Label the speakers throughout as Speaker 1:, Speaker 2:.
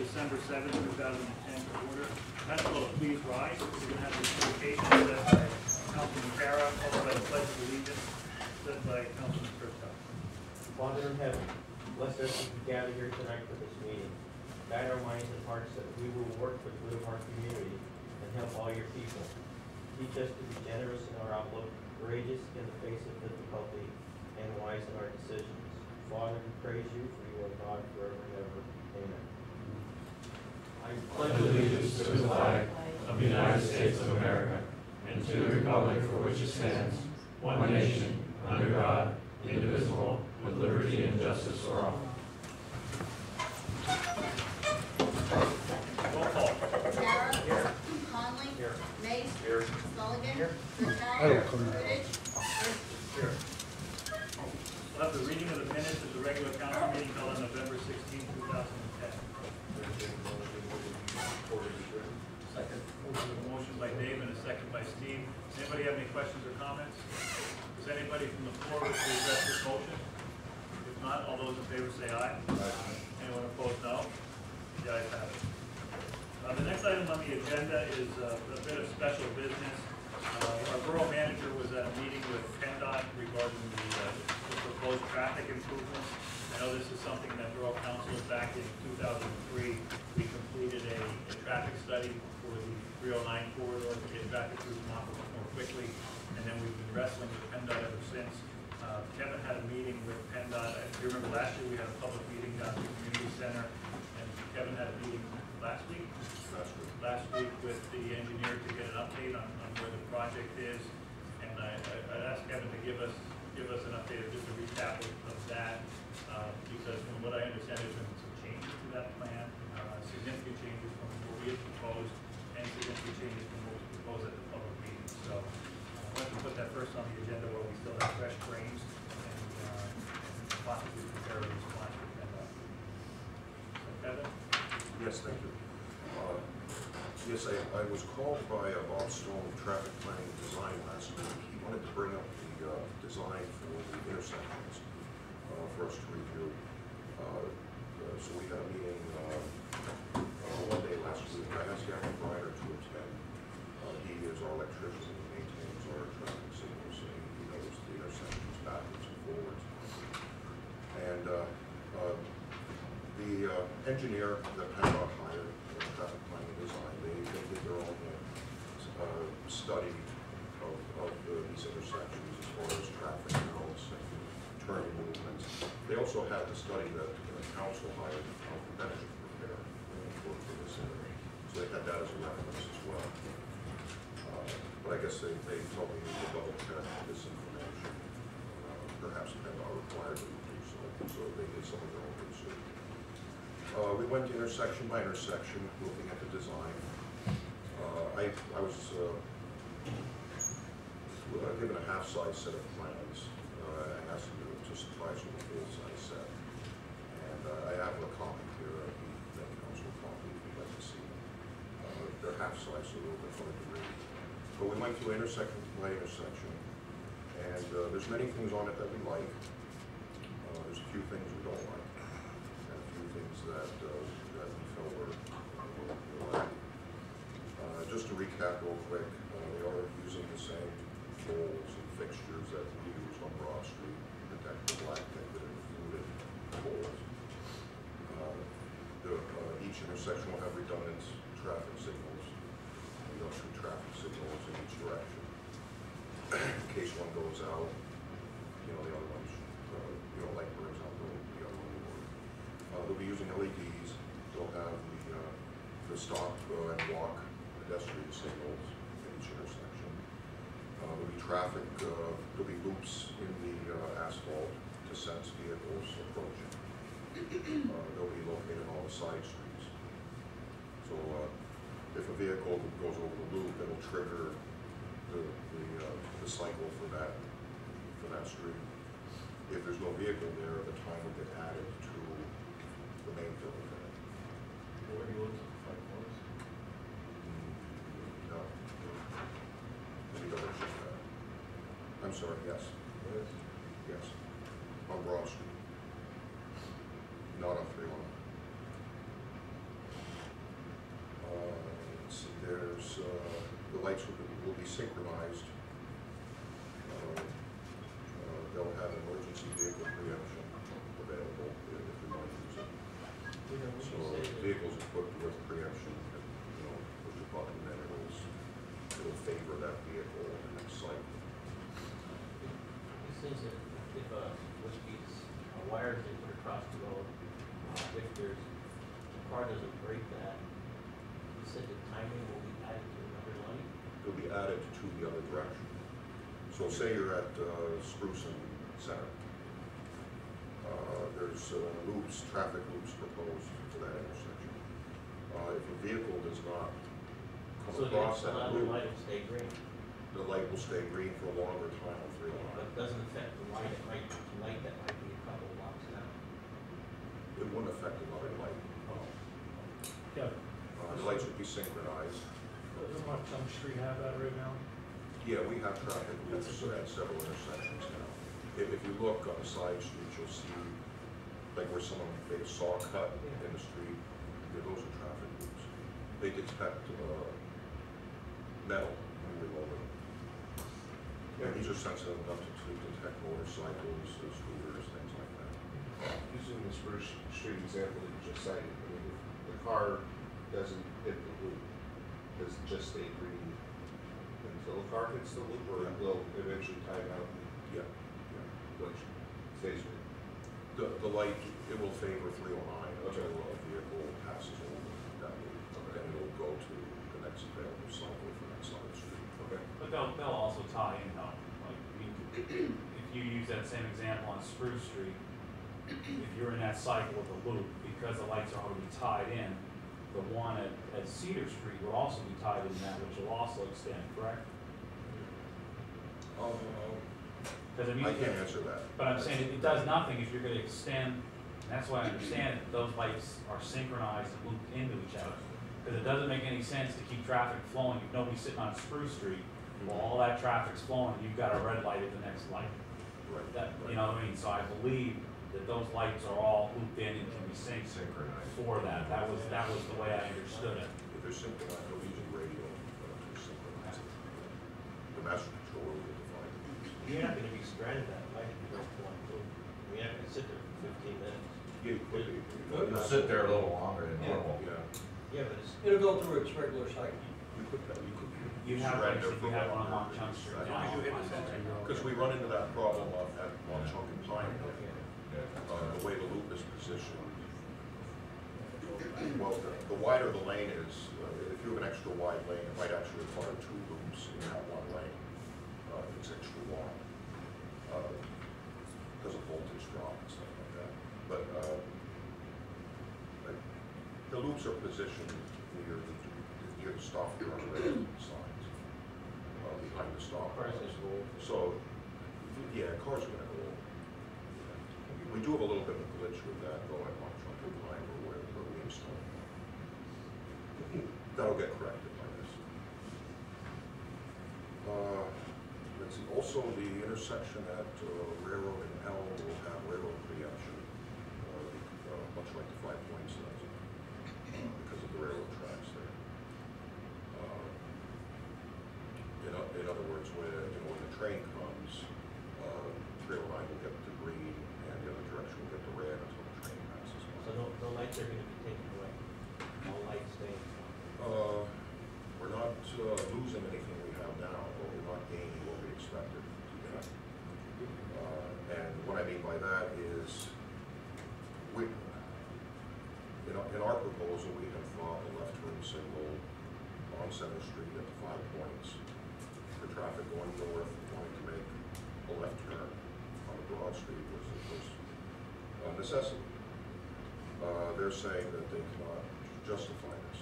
Speaker 1: December 7th, 2010 order. Council, please rise. We're going to have this communication led by Councilman Cara, followed by the Pledge of Allegiance, led by Councilman Kurtzau.
Speaker 2: Father in heaven, bless us as we gather here tonight for this meeting. Guide our minds and hearts that we will work for the good of our community and help all your people. Teach us to be generous in our outlook, courageous in the face of difficulty, and wise in our decisions. Father, we praise you, for you are God forever and ever. Amen.
Speaker 3: I pledge allegiance to the flag of the United States of America and to the republic for which it stands, one nation, under God, indivisible, with liberty and justice for all.
Speaker 1: Roll call.
Speaker 4: Sarah.
Speaker 1: Here.
Speaker 4: Conley.
Speaker 1: Here.
Speaker 4: Mace.
Speaker 1: Here.
Speaker 4: Mulligan.
Speaker 1: Here.
Speaker 4: Kurtzau. Goodrich.
Speaker 1: Here. We'll have the reading of the minutes of the regular council meeting held on November 16, 2010. Second. Motion by Dave and a second by Steve. Does anybody have any questions or comments? Does anybody from the floor wish to address this motion? If not, all those in favor say aye. Anyone opposed, no? The ayes have it. The next item on the agenda is a bit of special business. Our borough manager was at a meeting with PennDOT regarding the proposed traffic improvements. I know this is something that Borough Council back in 2003, we completed a traffic study for the 309 corridor to get traffic through Tamaqua more quickly, and then we've been wrestling with PennDOT ever since. Kevin had a meeting with PennDOT. If you remember last year, we had a public meeting down at the community center, and Kevin had a meeting last week with the engineer to get an update on where the project is. And I asked Kevin to give us an update, just a recap of that, because from what I understand, there's been some changes to that plan, significant changes from what we had proposed, and significant changes from what was proposed at the public meeting. So I wanted to put that first on the agenda while we still have fresh brains and possibly prepare a response for PennDOT. So Kevin?
Speaker 5: Yes, thank you. Yes, I was called by Bob Stone, traffic planning design last week. He wanted to bring up the design for the intersections for us to review. So we had a meeting one day last week. I asked Gavin Bryder to attend. He is our electrician, he maintains our traffic signals, and he knows the intersections backwards and forwards. And the engineer that PennDOT hired in traffic planning design, they did their own study of these intersections as far as traffic counts and turning movements. They also had the study that the council hired for Bennett to prepare for this area. So they had that as a reference as well. But I guess they told me to double check this information. Perhaps PennDOT required them to do so. So they did some of their own research. We went intersection by intersection, looking at the design. I was given a half-size set of plans. I asked them to supply us with a full-size set. And I have a copy here, the council copy, if you'd like to see them. They're half-size, so a little bit hard to read. But we went through intersection by intersection, and there's many things on it that we like. There's a few things we don't like. That we felt were lacking. Just to recap real quick, they are using the same poles and fixtures that we used on Broad Street, protect the black decorative fluted poles. Each intersection will have redundant traffic signals, industrial traffic signals in each direction. In case one goes out, the other ones, like for example, the other one will. They'll be using LEDs. They'll have the stop and walk pedestrian signals in each intersection. There'll be traffic, there'll be loops in the asphalt to sense vehicles approaching. They'll be located on all the side streets. So if a vehicle goes over the loop, it'll trigger the cycle for that street. If there's no vehicle there, the time will get added to the main thoroughfare.
Speaker 3: What are you looking for, 5 cars?
Speaker 5: No. Let me double check that. I'm sorry, yes. Yes. On Broad Street. Not on 309. the lights will be synchronized. They'll have emergency vehicle preemption available if we want to use it. So vehicles equipped with preemption, push a button and it'll favor that vehicle in the next cycle.
Speaker 2: It says that if with these wires they put across the road, if the car doesn't break that, you said the timing will be added to another light?
Speaker 5: It'll be added to the other direction. So say you're at Spruce and Center. There's loops, traffic loops proposed to that intersection. If a vehicle does not come across that
Speaker 2: the
Speaker 5: loop,
Speaker 2: light will stay green,
Speaker 5: the light will stay green for a longer time on 309.
Speaker 2: but it doesn't affect the light that might be a couple blocks down.
Speaker 5: It wouldn't affect another light.
Speaker 6: Yeah,
Speaker 5: The lights would be synchronized.
Speaker 6: doesn't Montgomery Street have that right now?
Speaker 5: Yeah, we have traffic loops at several intersections now. If you look on the side streets, you'll see like where someone made a saw cut in the street. Yeah, those are traffic loops. They detect metal when we roll them. And these are sensitive enough to detect motorcycles, scooters, things like that.
Speaker 7: Using the Spruce Street example that you just cited, I mean, if the car doesn't hit the loop, does it just stay green until the car hits the loop, or it will eventually time out
Speaker 5: Yeah.
Speaker 7: which stays green?
Speaker 5: The light, it will favor 309 until a vehicle passes over that loop. Then it'll go to the next available cycle for that side street.
Speaker 7: Okay.
Speaker 3: But they'll also tie in though, like, if you use that same example on Spruce Street, if you're in that cycle with the loop, because the lights are already tied in, the one at Cedar Street will also be tied in that, which will also extend, correct? Because
Speaker 5: I can't answer that.
Speaker 3: But I'm saying it does nothing if you're gonna extend, and that's why I understand that those lights are synchronized and looped into each other. Because it doesn't make any sense to keep traffic flowing if nobody's sitting on Spruce Street, while all that traffic's flowing, you've got a red light at the next light.
Speaker 5: Right.
Speaker 3: That, you know what I mean? So I believe that those lights are all looped in and can be synchronized for that. That was the way I understood it.
Speaker 5: If they're synchronized, they'll use a radio to synchronize it. The master controller will define it.
Speaker 2: You're not gonna be stranded that light if you don't want to. You're not gonna sit there for 15 minutes.
Speaker 5: Yeah, you could be.
Speaker 8: It'll sit there a little longer than normal.
Speaker 5: Yeah.
Speaker 2: Yeah, but it's,
Speaker 9: It'll go through its regular cycle.
Speaker 5: You could.
Speaker 3: You have,
Speaker 5: surrender
Speaker 3: like, you
Speaker 5: for
Speaker 3: have
Speaker 5: one
Speaker 3: one on
Speaker 5: purpose.
Speaker 3: Chunk Street
Speaker 5: Right.
Speaker 3: now.
Speaker 5: Because we run into that problem at Chunk and Pine.
Speaker 8: Yeah.
Speaker 5: The way the loop is positioned. Well, the wider the lane is, if you have an extra wide lane, it might actually require 2 loops in that one lane. If it's extra wide. Because of voltage drop and stuff like that. But the loops are positioned near the stop here on the red signs, behind the stop.
Speaker 2: cars just go over.
Speaker 5: So, yeah, cars are gonna go over. We do have a little bit of a glitch with that going on Trump and Pine where we install. That'll get corrected by this. Let's see, also the intersection at Railroad and Elm will have railroad preemption, much like the 5 Points does, because of the railroad tracks there. In other words, when the train comes, 309 will get the green, and the other direction will get the red until the train passes.
Speaker 2: So no lights are gonna be taken away. All lights staying.
Speaker 5: We're not losing anything we have now, but we're not gaining what we expected to get. And what I mean by that is, in our proposal, we have thought a left turn signal on Center Street at the 5 Points for traffic going north, wanting to make a left turn on the Broad Street was a necessity. They're saying that they cannot justify this.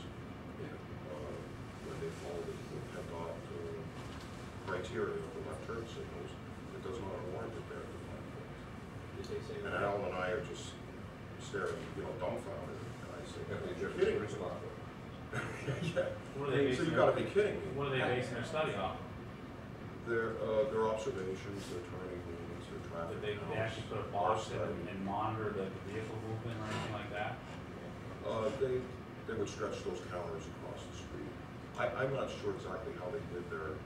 Speaker 5: When they follow the PennDOT criteria of the left turn signals, it does not warrant it there at the 5 Points.
Speaker 2: Did they say
Speaker 5: And
Speaker 2: that?
Speaker 5: Al and I are just staring, dumbfounded, and I say,
Speaker 7: If they
Speaker 5: you're
Speaker 7: just
Speaker 5: kidding me.
Speaker 7: brings them off.
Speaker 5: Yeah.
Speaker 3: What are they
Speaker 5: So
Speaker 3: basing
Speaker 5: you gotta be kidding me.
Speaker 3: What are they basing their study on?
Speaker 5: Their observations, their turning means, their traffic.
Speaker 3: Did they
Speaker 5: counts,
Speaker 3: actually put a
Speaker 5: our
Speaker 3: box in
Speaker 5: study.
Speaker 3: and monitor the vehicle movement or anything like that?
Speaker 5: They would stretch those counters across the street. I'm not sure exactly how they did their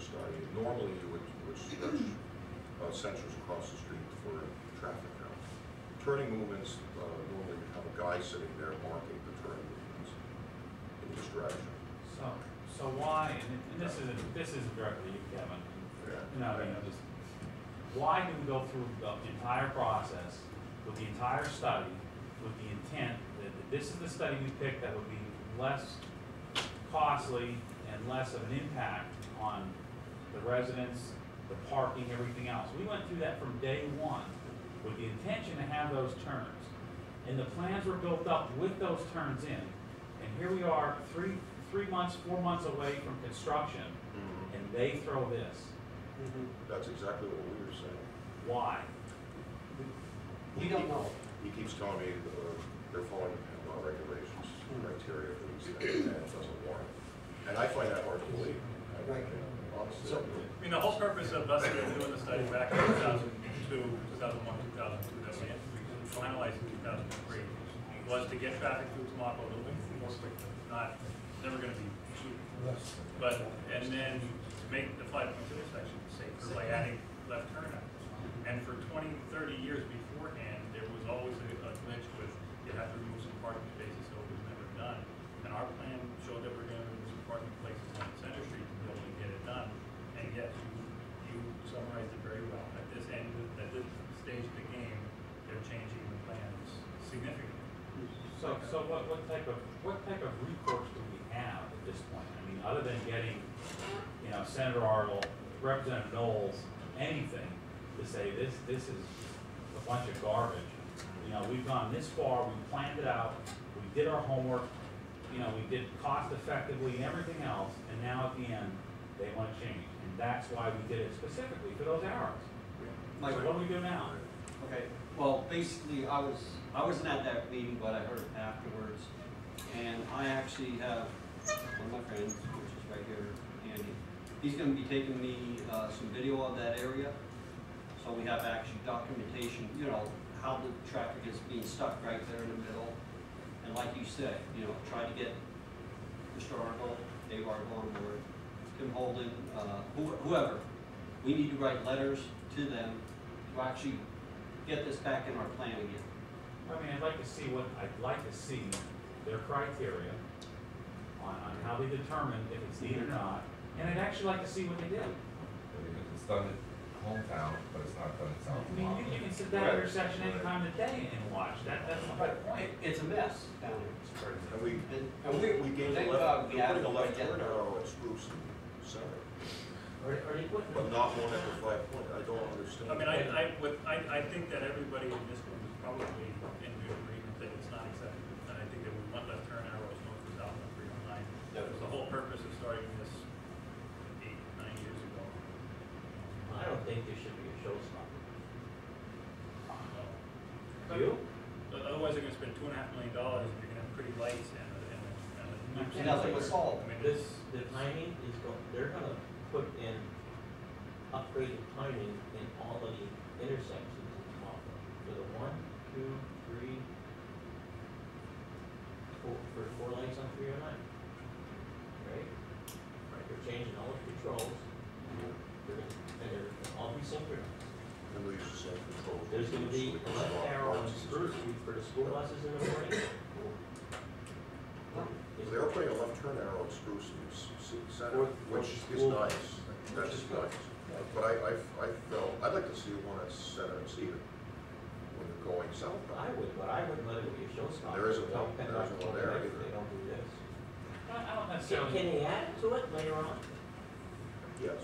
Speaker 5: study. Normally, you would stretch sensors across the street for traffic count. Turning movements, normally you have a guy sitting there marking the turning movements in each direction.
Speaker 9: So why, and this isn't directly you, Kevin, just, why do we go through the entire process with the entire study, with the intent that this is the study we picked that would be less costly and less of an impact on the residents, the parking, everything else. We went through that from day one with the intention to have those turns. And the plans were built up with those turns in. And here we are, 4 months away from construction, and they throw this.
Speaker 5: That's exactly what we were saying.
Speaker 9: Why?
Speaker 10: We don't know.
Speaker 5: He keeps telling me they're following the regulations, criteria for these things, and it doesn't warrant. And I find that hard to believe.
Speaker 10: Right.
Speaker 5: Honestly.
Speaker 10: So-
Speaker 1: I mean, the whole purpose of us doing the study back in 2002, 2001, 2002, that we finalized in 2003, was to get traffic through Tamaqua a little bit more quickly. Never going to be cheap. But, and then make the 5-point intersection safer by adding left turn out. And for 20, 30 years beforehand, there was always a glitch with, you have to remove some parking spaces, so it was never done. And our plan showed that we're going to remove some parking places on Center Street to be able to get it done. And yes, you summarized it very well. At this end, at this stage of the game, they're changing the plans significantly.
Speaker 9: So what type of recourse do we have at this point? I mean, other than getting, Senator Arnold, Representative Knowles, anything to say this is a bunch of garbage. We've gone this far, we planned it out, we did our homework, we did cost effectively and everything else, and now at the end, they want to change. And that's why we did it specifically for those arrows.
Speaker 10: Mike,
Speaker 9: So what do we do now?
Speaker 10: Okay, well, basically, I wasn't at that meeting, but I heard afterwards. And I actually have one of my friends, which is right here, Andy. He's gonna be taking me, some video of that area. So we have actually documentation, how the traffic is being stuck right there in the middle. And like you said, try to get Mr. Arnold, Dave Arnold on board, Tim Holden, whoever. We need to write letters to them to actually get this back in our plan again.
Speaker 9: I mean, I'd like to see their criteria on how they determine if it's needed or not, and I'd actually like to see what they did.
Speaker 8: It's done at hometown, but it's not done in South
Speaker 9: I mean, you can sit that intersection any time of the day and watch, that's the whole point.
Speaker 10: It's a mess down there.
Speaker 5: And we gave
Speaker 10: thank
Speaker 5: the left,
Speaker 10: God we
Speaker 5: we're
Speaker 10: had
Speaker 5: putting a
Speaker 10: it
Speaker 5: left
Speaker 10: right
Speaker 5: turn
Speaker 10: there.
Speaker 5: arrow at Spruce and Center,
Speaker 2: Are they putting?
Speaker 5: but not one at the 5-point. I don't understand.
Speaker 1: I mean, I think that everybody in this room is probably in agreement that it's not acceptable, and I think that we want left turn arrows north to south on 309. That was the whole purpose of starting this 8, 9 years ago.
Speaker 2: I don't think there should be a showstopper.
Speaker 1: But
Speaker 2: You?
Speaker 1: otherwise, they're gonna spend $2.5 million, and you're gonna have pretty lights and
Speaker 10: And nothing was solved.
Speaker 1: I mean,
Speaker 2: The timing is they're gonna put in upgraded timing in all of the intersections in Tamaqua. For the 1, 2, 3, 4, for 4 lanes on 309. Right? They're changing all the controls. And they're all be synchronized.
Speaker 5: And we use the same controls.
Speaker 2: There's gonna be a left arrow on Spruce Street for the school buses in the morning.
Speaker 5: They are putting a left turn arrow at Spruce and Center, which is nice. That is nice. But I felt, I'd like to see one at Center and Cedar when you're going southbound.
Speaker 2: I would, but I wouldn't let it be a showstopper.
Speaker 5: There isn't one-
Speaker 2: Don't
Speaker 5: there isn't one there
Speaker 2: if
Speaker 5: either.
Speaker 2: They don't do this.
Speaker 9: I don't
Speaker 2: Can
Speaker 9: necessarily.
Speaker 2: they add to it later on?
Speaker 5: Yes.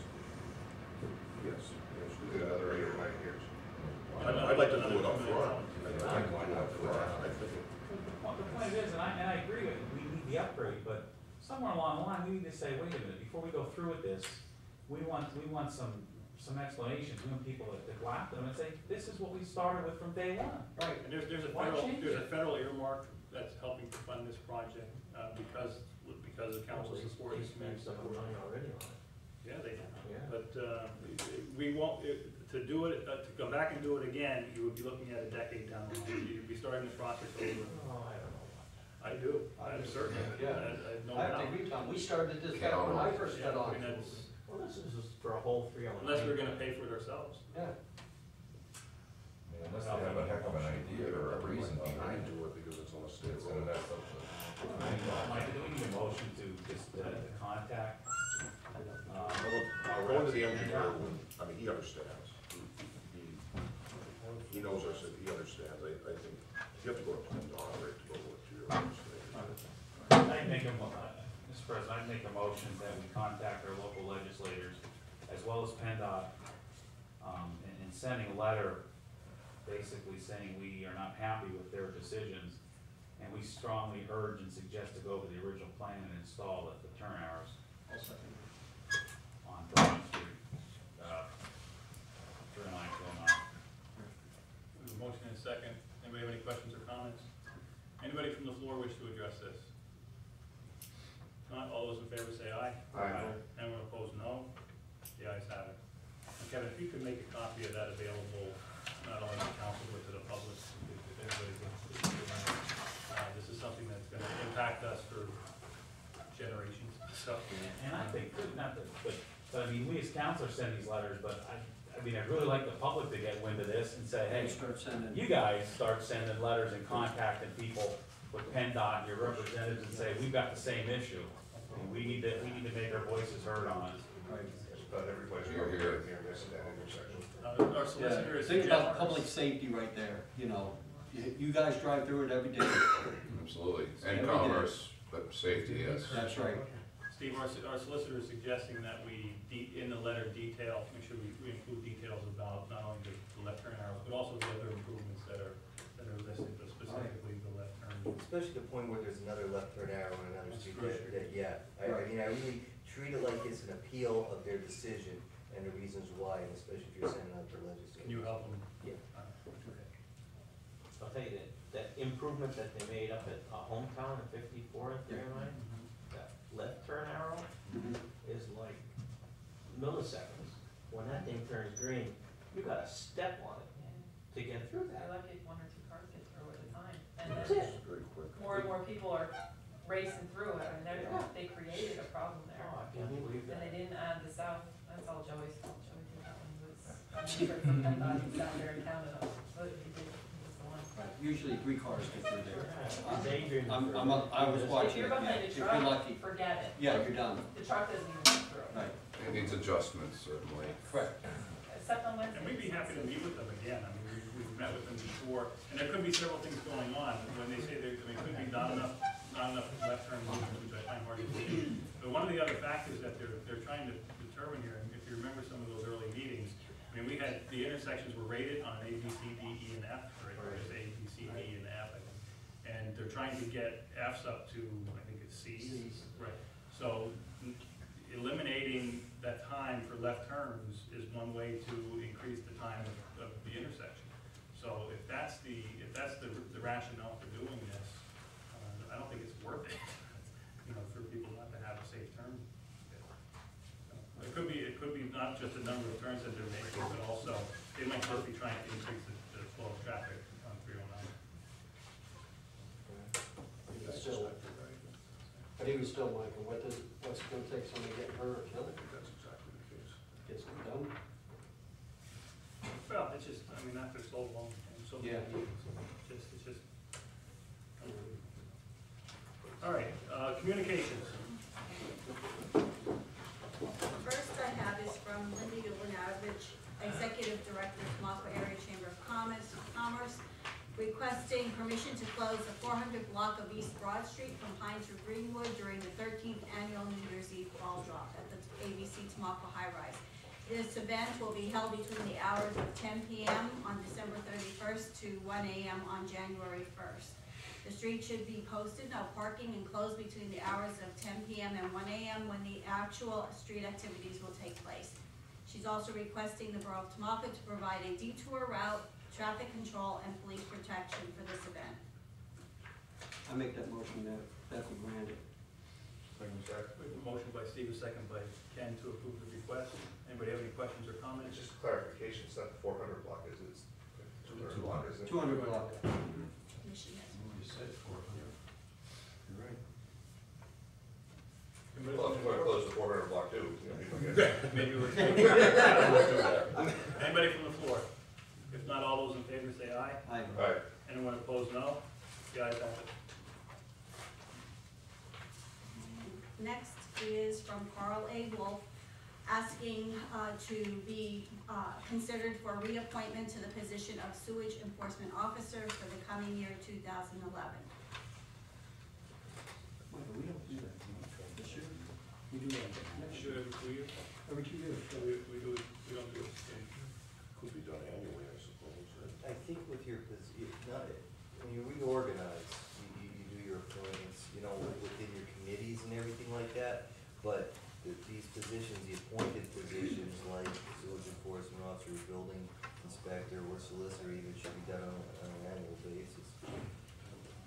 Speaker 5: Yes.
Speaker 7: We did another 8 or 9 years.
Speaker 5: I'd like to do it up front. I'd like to do it up front. I think
Speaker 9: The point is, and I agree with you, we need the upgrade, but somewhere along the line, we need to say, wait a minute, before we go through with this, we want some explanations, we want people to go after them and say, this is what we started with from day one.
Speaker 10: Right.
Speaker 1: And there's
Speaker 9: Why change
Speaker 1: a
Speaker 9: it?
Speaker 1: federal earmark that's helping to fund this project, because of council support
Speaker 2: They
Speaker 1: and
Speaker 2: spent
Speaker 1: community
Speaker 2: some
Speaker 1: support.
Speaker 2: money already on it.
Speaker 1: Yeah, they have.
Speaker 2: Yeah.
Speaker 1: But we won't, to do it, to go back and do it again, you would be looking at a decade down the line. You'd be starting the process over.
Speaker 2: Oh, I don't know.
Speaker 1: I do, I'm certain.
Speaker 10: Yeah.
Speaker 1: I have no
Speaker 10: I We started this back when I first got on.
Speaker 2: Well, this is just for a whole 309.
Speaker 1: Unless we're gonna pay for it ourselves.
Speaker 10: Yeah.
Speaker 8: Unless they have a heck of an idea or a reason behind it.
Speaker 5: Do it because it's on a state
Speaker 8: It's
Speaker 5: road.
Speaker 8: gonna mess up the.
Speaker 9: Mike, do we need a motion to just, to contact?
Speaker 5: Going to the engineer, I mean, he understands. He knows us, and he understands. I think you have to go to PennDOT, right, to go to your legislature.
Speaker 9: I'd make a, Mr. President, I'd make a motion that we contact our local legislators as well as PennDOT, and sending a letter basically saying we are not happy with their decisions, and we strongly urge and suggest to go over the original plan and install the turn arrows
Speaker 10: I'll second.
Speaker 9: on Broad Street, 309 to 09.
Speaker 1: We have a motion and a second. Anybody have any questions or comments? Anybody from the floor wish to address this? Not all those in favor say aye.
Speaker 7: Aye.
Speaker 1: Anyone opposed, no. The ayes have it. And Kevin, if you could make a copy of that available, not only to council, but to the public, if anybody wants to. This is something that's gonna impact us for generations, so.
Speaker 9: And I think, not that, but I mean, we as councilors send these letters, but I mean, I'd really like the public to get wind of this and say, hey,
Speaker 10: Start sending.
Speaker 9: you guys start sending letters and contacting people with PennDOT and your representatives and say, we've got the same issue. And we need to make our voices heard on it.
Speaker 10: Right.
Speaker 7: But everybody's going here and missing that intersection.
Speaker 1: Our solicitor is.
Speaker 10: Think about public safety right there, you know. You guys drive through it every day.
Speaker 11: Absolutely,
Speaker 10: Every
Speaker 11: and
Speaker 10: day.
Speaker 11: commerce, but safety, yes.
Speaker 10: That's right.
Speaker 1: Steve, our solicitor is suggesting that we, in the letter detail, make sure we include details about not only the left turn arrows, but also the other improvements that are listed, but specifically the left turn.
Speaker 12: Especially the point where there's another left turn arrow on another
Speaker 1: That's
Speaker 12: street
Speaker 1: crucial.
Speaker 12: I mean, I really treat it like it's an appeal of their decision and the reasons why, and especially if you're sending out for legislation.
Speaker 1: Can you help them?
Speaker 12: Yeah.
Speaker 1: Okay.
Speaker 2: I'll tell you that improvement that they made up at Hometown at 54 and 309, that left turn arrow is like milliseconds. When that thing turns green, you gotta step on it to get through
Speaker 13: I
Speaker 2: that.
Speaker 13: like it, one or two cars get through at a time. And
Speaker 2: That's
Speaker 13: then
Speaker 2: it.
Speaker 5: Very quick.
Speaker 13: more and more people are racing through it, and they created a problem there.
Speaker 2: Oh, I can't believe
Speaker 13: And they
Speaker 2: that.
Speaker 13: didn't add the south, that's all Joey's fault, Joey did that one, was, I'm sure some PennDOT was down there in Canada, but he did, he was the one.
Speaker 10: Usually 3 cars get through there.
Speaker 2: It's Adrian.
Speaker 10: I was watching.
Speaker 13: If you're behind a
Speaker 10: If you're
Speaker 13: truck,
Speaker 10: lucky.
Speaker 13: forget it.
Speaker 10: Yeah, you're done.
Speaker 13: The truck doesn't even go through.
Speaker 10: Right.
Speaker 11: It needs adjustments, certainly.
Speaker 10: Correct.
Speaker 13: Except on Wednesday.
Speaker 1: And we'd be happy to meet with them again. I mean, we've met with them before, and there could be several things going on. When they say there, I mean, could be not enough left turn movement, which I find hard to believe. But one of the other factors that they're trying to determine here, and if you remember some of those early meetings, I mean, we had, the intersections were rated on an A, B, C, D, E, and F, right? Or it's A, B, C, D, and F, I think. And they're trying to get Fs up to, I think it's Cs. Right. So eliminating that time for left turns is one way to increase the time of the intersection. So if that's the rationale for doing this, I don't think it's worth it, you know, for people not to have a safe turn. It could be not just the number of turns that they're making, but also they might just be trying to increase the flow of traffic on 309.
Speaker 10: But even still, Michael, what's it gonna take somebody to get hurt or killed?
Speaker 5: That's exactly the case.
Speaker 10: Get some done?
Speaker 1: Well, it's just, I mean, after so long, and so many
Speaker 10: Yeah.
Speaker 1: meetings, it's just. All right, communications.
Speaker 4: First I have is from Linda Yovanovich, Executive Director, Tamaqua Area Chamber of Commerce, requesting permission to close the 400 block of East Broad Street from Pine to Greenwood during the 13th annual New Year's Eve ball drop at the ABC Tamaqua High Rise. This event will be held between the hours of 10 p.m. on December 31st to 1 a.m. on January 1st. The street should be posted, no parking, and closed between the hours of 10 p.m. and 1 a.m. when the actual street activities will take place. She's also requesting the Borough of Tamaqua to provide a detour route, traffic control, and police protection for this event.
Speaker 10: I make that motion that we grant it.
Speaker 1: We have a motion by Steve, a second by Ken to approve the request. Anybody have any questions or comments?
Speaker 7: Just clarification, it's not the 400 block, is it? 200 block, isn't it?
Speaker 10: 200 block.
Speaker 4: Commission has.
Speaker 3: You said 400. You're right.
Speaker 1: Anybody Maybe we're. Anybody from the floor? If not, all those in favor say aye.
Speaker 10: Aye.
Speaker 7: Alright,
Speaker 1: Anyone opposed, no? The ayes have it.
Speaker 4: Next is from Carl A. Wolf, asking to be considered for reappointment to the position of sewage enforcement officer for the coming year 2011.
Speaker 10: Michael, we don't do that this year. We do that next year.
Speaker 1: Every 2 years?
Speaker 10: Every 2 years.
Speaker 1: We do it, we don't do it.
Speaker 5: Could be done annually, I suppose, right?
Speaker 12: I think with your, when you reorganize, you do your appointments, you know, within your committees and everything like that, but these positions, the appointed positions like sewage enforcement officer, building inspector, or solicitor even should be done on an annual basis.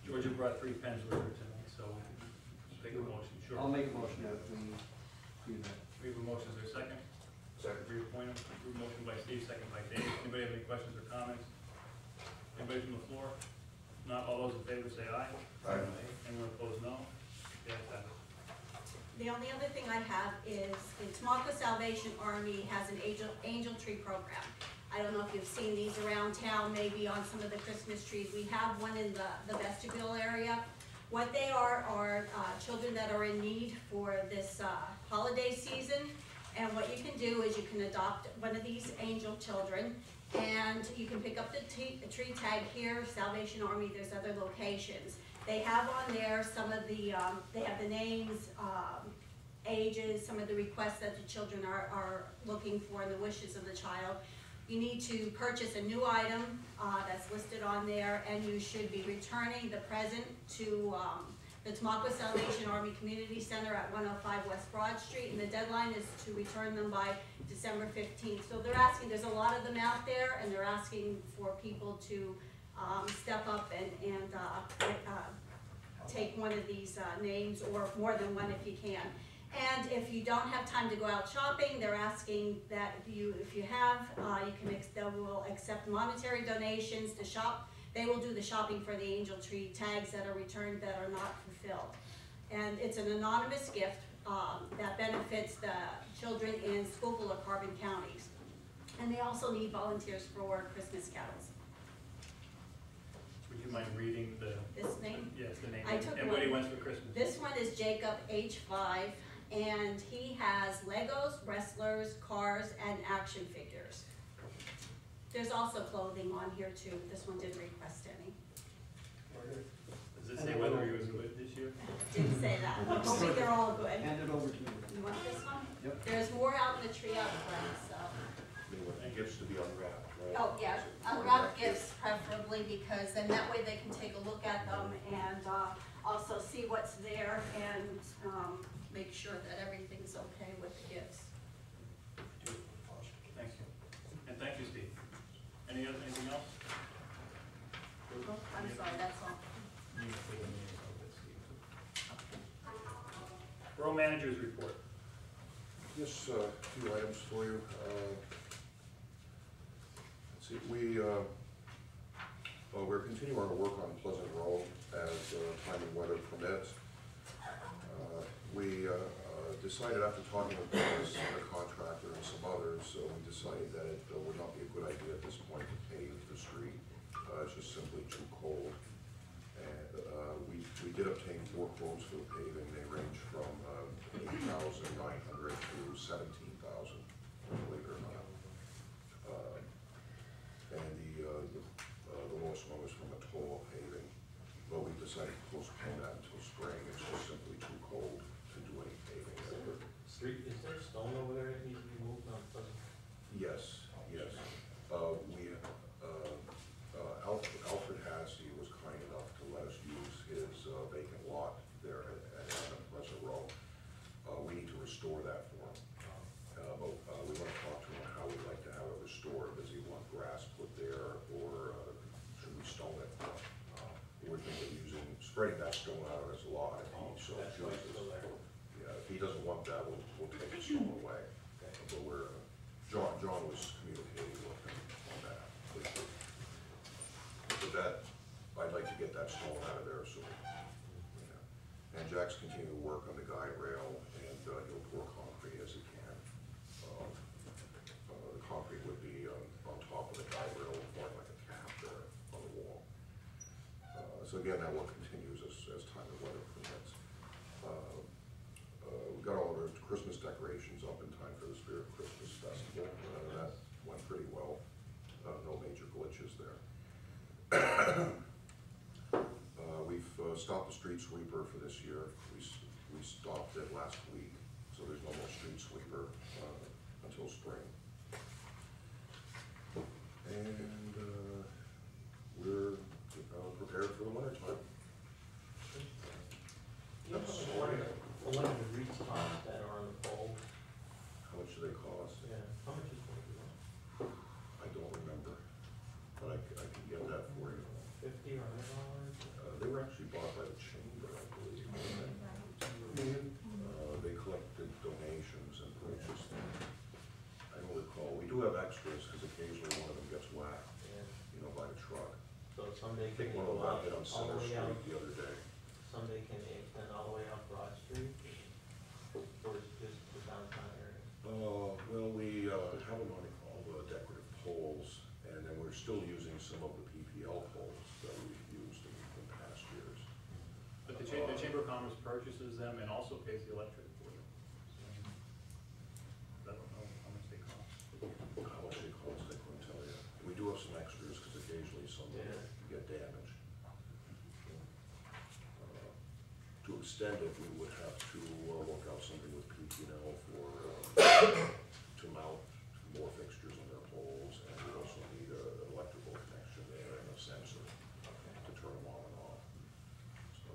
Speaker 1: Georgia brought 3 pens with her tonight, so we can take a motion, sure.
Speaker 10: I'll make a motion that we do that.
Speaker 1: We have a motion, is there a second?
Speaker 5: Second.
Speaker 1: Reappoint him, motion by Steve, second by Dave. Anybody have any questions or comments? Anybody from the floor? Not all those in favor say aye.
Speaker 5: Aye.
Speaker 1: Anyone opposed, no? The ayes have it.
Speaker 4: The only other thing I have is the Tamaqua Salvation Army has an angel tree program. I don't know if you've seen these around town, maybe on some of the Christmas trees. We have one in the vestibule area. What they are children that are in need for this holiday season. And what you can do is you can adopt one of these angel children, and you can pick up the tree tag here, Salvation Army. There's other locations. They have on there some of the, they have the names, ages, some of the requests that the children are looking for and the wishes of the child. You need to purchase a new item that's listed on there, and you should be returning the present to the Tamaqua Salvation Army Community Center at 105 West Broad Street, and the deadline is to return them by December 15th. So they're asking, there's a lot of them out there, and they're asking for people to step up and take one of these names, or more than one if you can. And if you don't have time to go out shopping, they're asking that if you have, they will accept monetary donations to shop. They will do the shopping for the angel tree tags that are returned that are not fulfilled. And it's an anonymous gift that benefits the children in Schuylkill or Carbon counties. And they also need volunteers for Christmas carols.
Speaker 1: Would you mind reading
Speaker 4: This name?
Speaker 1: yes, the name?
Speaker 4: I took
Speaker 1: And what he
Speaker 4: one.
Speaker 1: wants for Christmas?
Speaker 4: This one is Jacob H5, and he has Legos, wrestlers, cars, and action figures. There's also clothing on here too. This one didn't request any.
Speaker 1: Does it say whether he was good this year?
Speaker 4: Didn't say that. Hopefully they're all good.
Speaker 10: Hand it over to me.
Speaker 4: You want this one?
Speaker 10: Yep.
Speaker 4: There's more out in the tree out front, so.
Speaker 5: They want the gifts to be unwrapped, right?
Speaker 4: Oh, yeah, unwrapped gifts preferably, because then that way they can take a look at them and also see what's there and make sure that everything's okay with the gifts.
Speaker 1: Thank you. And thank you, Steve. Anything else?
Speaker 4: Oh, I'm sorry, that's all.
Speaker 1: Borough Manager's report.
Speaker 5: Just a few items for you. Let's see, we're continuing our work on Pleasant Road as time and weather permits. We decided after talking with the contractor and some others, we decided that it would not be a good idea at this point to pave the street. It's just simply too cold. And we did obtain 4 quotes for the paving. They range from $8,900 to $17,000, believe it or not. And the lowest one was from Atoll Paving, but we decided to postpone that until spring. It's just simply too cold to do any paving.
Speaker 2: Street, is there stone over there that needs to be moved on Pleasant?
Speaker 5: Yes, yes. Alfred Hassey was kind enough to let us use his vacant lot there at Pleasant Row. We need to restore that for him. But we want to talk to him on how we'd like to have it restored. Does he want grass put there, or should we stone it? We're thinking of spreading that stone out of his lot if he so chooses. Yeah, if he doesn't want that, we'll take the stone away. But John was communicating with him on that. With that, I'd like to get that stone out of there soon. Yeah. And Jack's continuing to work on the guide rail, and he'll pour concrete as he can. So again, that work continues as time and weather permits. We got all of our Christmas decorations up in time for the Spirit Christmas Festival. That went pretty well. No major glitches there. We've stopped the street sweeper for this year. We stopped it last week, so there's no more street sweeper until spring. And we're prepared for the winter time.
Speaker 2: You know, one of the wreath tops that are on the pole,
Speaker 5: How much do they cost?
Speaker 2: yeah, how much is one of
Speaker 5: I don't remember, but I can get that for you.
Speaker 2: those? $50 or $100?
Speaker 5: They were actually bought by the chamber, I believe. They collected donations and purchased them. I don't recall. We do have extras because occasionally one of them gets whacked,
Speaker 2: Yeah,
Speaker 5: you know, by a truck.
Speaker 2: so someday
Speaker 5: I
Speaker 2: can
Speaker 5: think
Speaker 2: they
Speaker 5: one of
Speaker 2: go
Speaker 5: them
Speaker 2: out
Speaker 5: hit on
Speaker 2: all
Speaker 5: Center
Speaker 2: the way out,
Speaker 5: Street the other day.
Speaker 2: someday can they extend all the way out Broad Street? Or is it just the downtown area?
Speaker 5: Well, we have them on all the decorative poles, and then we're still using some of the PPL poles that we've used in past years.
Speaker 1: But the Chamber of Commerce purchases them and also pays the electric for them. I don't know how much they cost.
Speaker 5: How much they cost, I couldn't tell you. We do have some extras, because occasionally some
Speaker 2: Yeah.
Speaker 5: get damaged. To extend it, we would have to work out something with PP&L to mount more fixtures on their poles, and we also need an electrical connection there and a sensor to turn them on and off. So,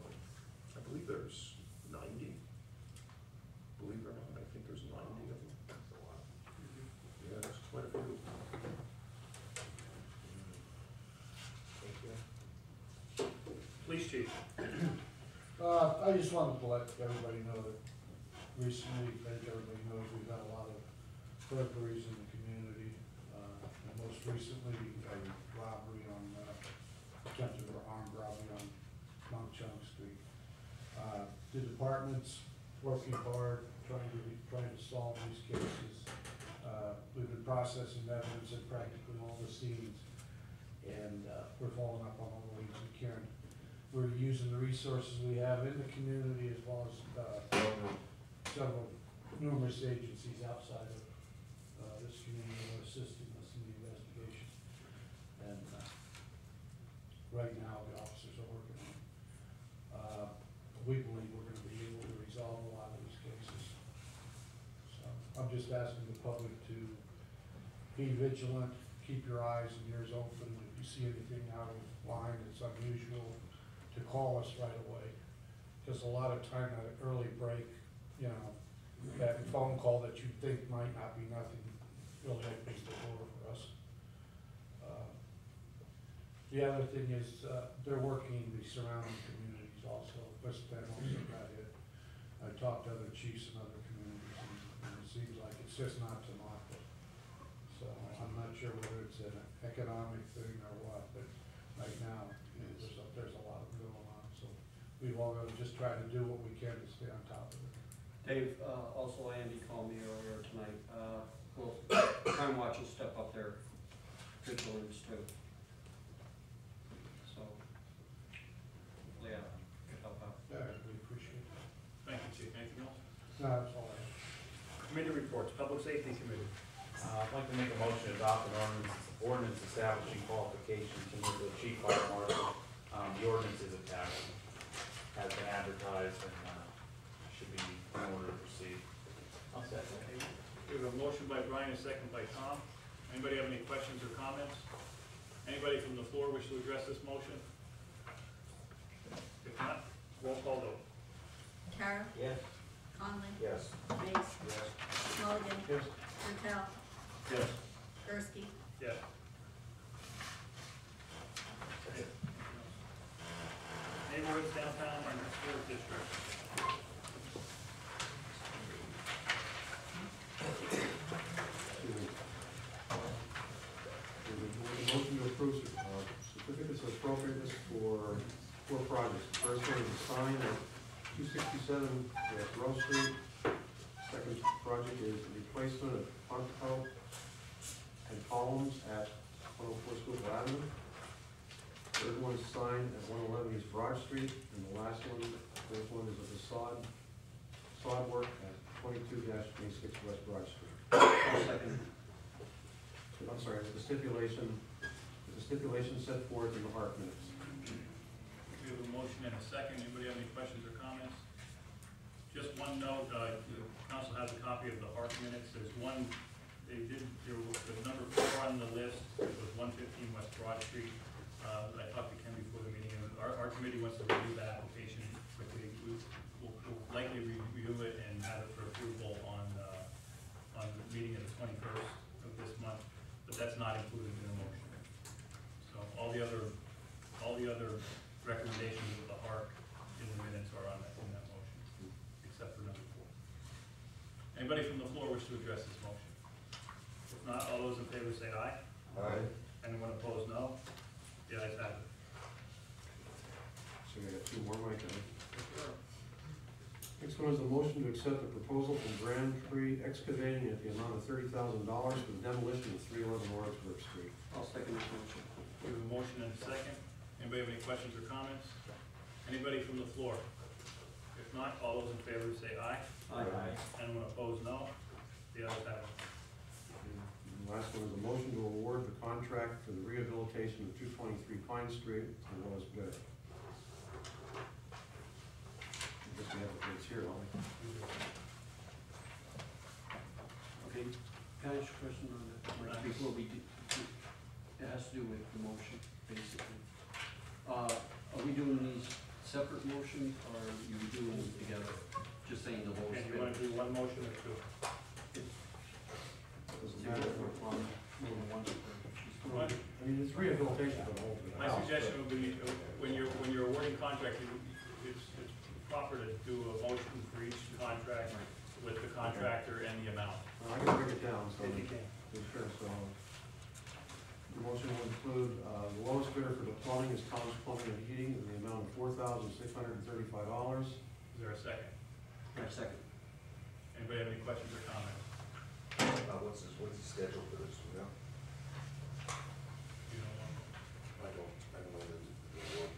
Speaker 5: I believe there's 90. Believe it or not, I think there's 90 of them.
Speaker 2: That's a lot.
Speaker 5: Yeah, that's quite a few.
Speaker 2: Thank you.
Speaker 1: Police chief.
Speaker 6: I just wanted to let everybody know that recently, I think everybody knows, we've had a lot of burglaries in the community. And most recently, a robbery on, attempted armed robbery on Mount Chunk Street. The department's working hard, trying to solve these cases. We've been processing evidence at practically all the scenes, and we're following up on all the leads we can. We're using the resources we have in the community as well as several numerous agencies outside of this community who are assisting us in the investigation. And right now, the officers are working on it. We believe we're gonna be able to resolve a lot of these cases. So I'm just asking the public to be vigilant, keep your eyes and ears open. If you see anything out of line that's unusual, to call us right away. Because a lot of time at an early break, you know, that phone call that you think might not be nothing really opens the door for us. The other thing is, they're working in the surrounding communities also. West Bend also got hit. I talked to other chiefs in other communities, and it seems like it's just not Tamaqua. So I'm not sure whether it's an economic thing or what, but right now, you know, there's a lot of going on. So we've all got to just try to do what we can to stay on top of it.
Speaker 10: Dave, also Andy called me earlier tonight, well, crime watch will step up their vigilance too. So, yeah, could help out.
Speaker 6: Yeah, we appreciate it.
Speaker 1: Thank you, chief. Anything else?
Speaker 6: No, that's all I have.
Speaker 1: Committee reports, Public Safety Committee.
Speaker 9: I'd like to make a motion to adopt an ordinance establishing qualifications to move the chief fire marshal. The ordinance is attached, has been advertised, and should be in order to proceed.
Speaker 2: I'll second.
Speaker 1: We have a motion by Brian, a second by Tom. Anybody have any questions or comments? Anybody from the floor wish to address this motion? If not, roll call vote.
Speaker 4: Kara,
Speaker 2: Yes.
Speaker 4: Conley,
Speaker 5: Yes.
Speaker 4: Mace, Mulligan,
Speaker 6: Yes.
Speaker 4: Martell,
Speaker 1: Yes.
Speaker 4: Gursky.
Speaker 1: Yes. Neighborhoods, downtown, and historic district.
Speaker 14: Motion to approve certificates of appropriateness for four projects. The first one is a sign at 267 Rose Street. Second project is the replacement of pontoon and columns at 104 Schuylkill Avenue. third one is signed at 111 East Broad Street, and the last one, fourth one is a sod work at 22-26 West Broad Street.
Speaker 10: I'll second.
Speaker 14: I'm sorry, with the stipulation set forth in the ARC minutes.
Speaker 1: We have a motion and a second. Anybody have any questions or comments? Just one note, the council has a copy of the ARC minutes. There's one, there was the number 4 on the list. It was 115 West Broad Street. I talked to Ken before the meeting, and our committee wants to review that application quickly. We'll likely review it and have it for approval on the meeting of the 21st of this month, but that's not included in the motion. So all the other recommendations of the ARC in the minutes are in that motion, except for number 4. Anybody from the floor wish to address this motion? If not, all those in favor say aye.
Speaker 12: Aye.
Speaker 1: Anyone opposed, no? The ayes have it.
Speaker 14: So we got 2 more, Mike. Next one is a motion to accept the proposal from Grand Tree Excavating at the amount of $30,000 for the demolition of 311 Lawrenceburg Street.
Speaker 10: I'll second this motion.
Speaker 1: We have a motion and a second. Anybody have any questions or comments? Anybody from the floor? If not, all those in favor say aye.
Speaker 10: Aye.
Speaker 1: Anyone opposed, no? The ayes have it.
Speaker 14: And the last one is a motion to award the contract for the rehabilitation of 223 Pine Street to the lowest bidder. I guess we have the bids here, don't we?
Speaker 10: Okay, can I ask a question on that, Mike, before we do, it has to do with the motion, basically. Are we doing these separate motions, or are you doing them together? Just saying the whole.
Speaker 1: And you want to do one motion or 2?
Speaker 14: Doesn't
Speaker 10: Yeah,
Speaker 14: matter.
Speaker 10: more than one.
Speaker 1: What?
Speaker 14: I mean, it's rehabilitation for the whole bid.
Speaker 1: My suggestion would be, when you're awarding contract, it's proper to do a motion for each contract with the contractor and the amount.
Speaker 14: I can break it down, so.
Speaker 1: If you can.
Speaker 14: Sure, so. The motion will include, the lowest bidder for the plumbing is Thomas Plumbing and Heating in the amount of $4,635.
Speaker 1: Is there a second?
Speaker 10: Second.
Speaker 1: Anybody have any questions or comments?
Speaker 12: What's the schedule for this, you know?
Speaker 1: You know,
Speaker 5: I know the work,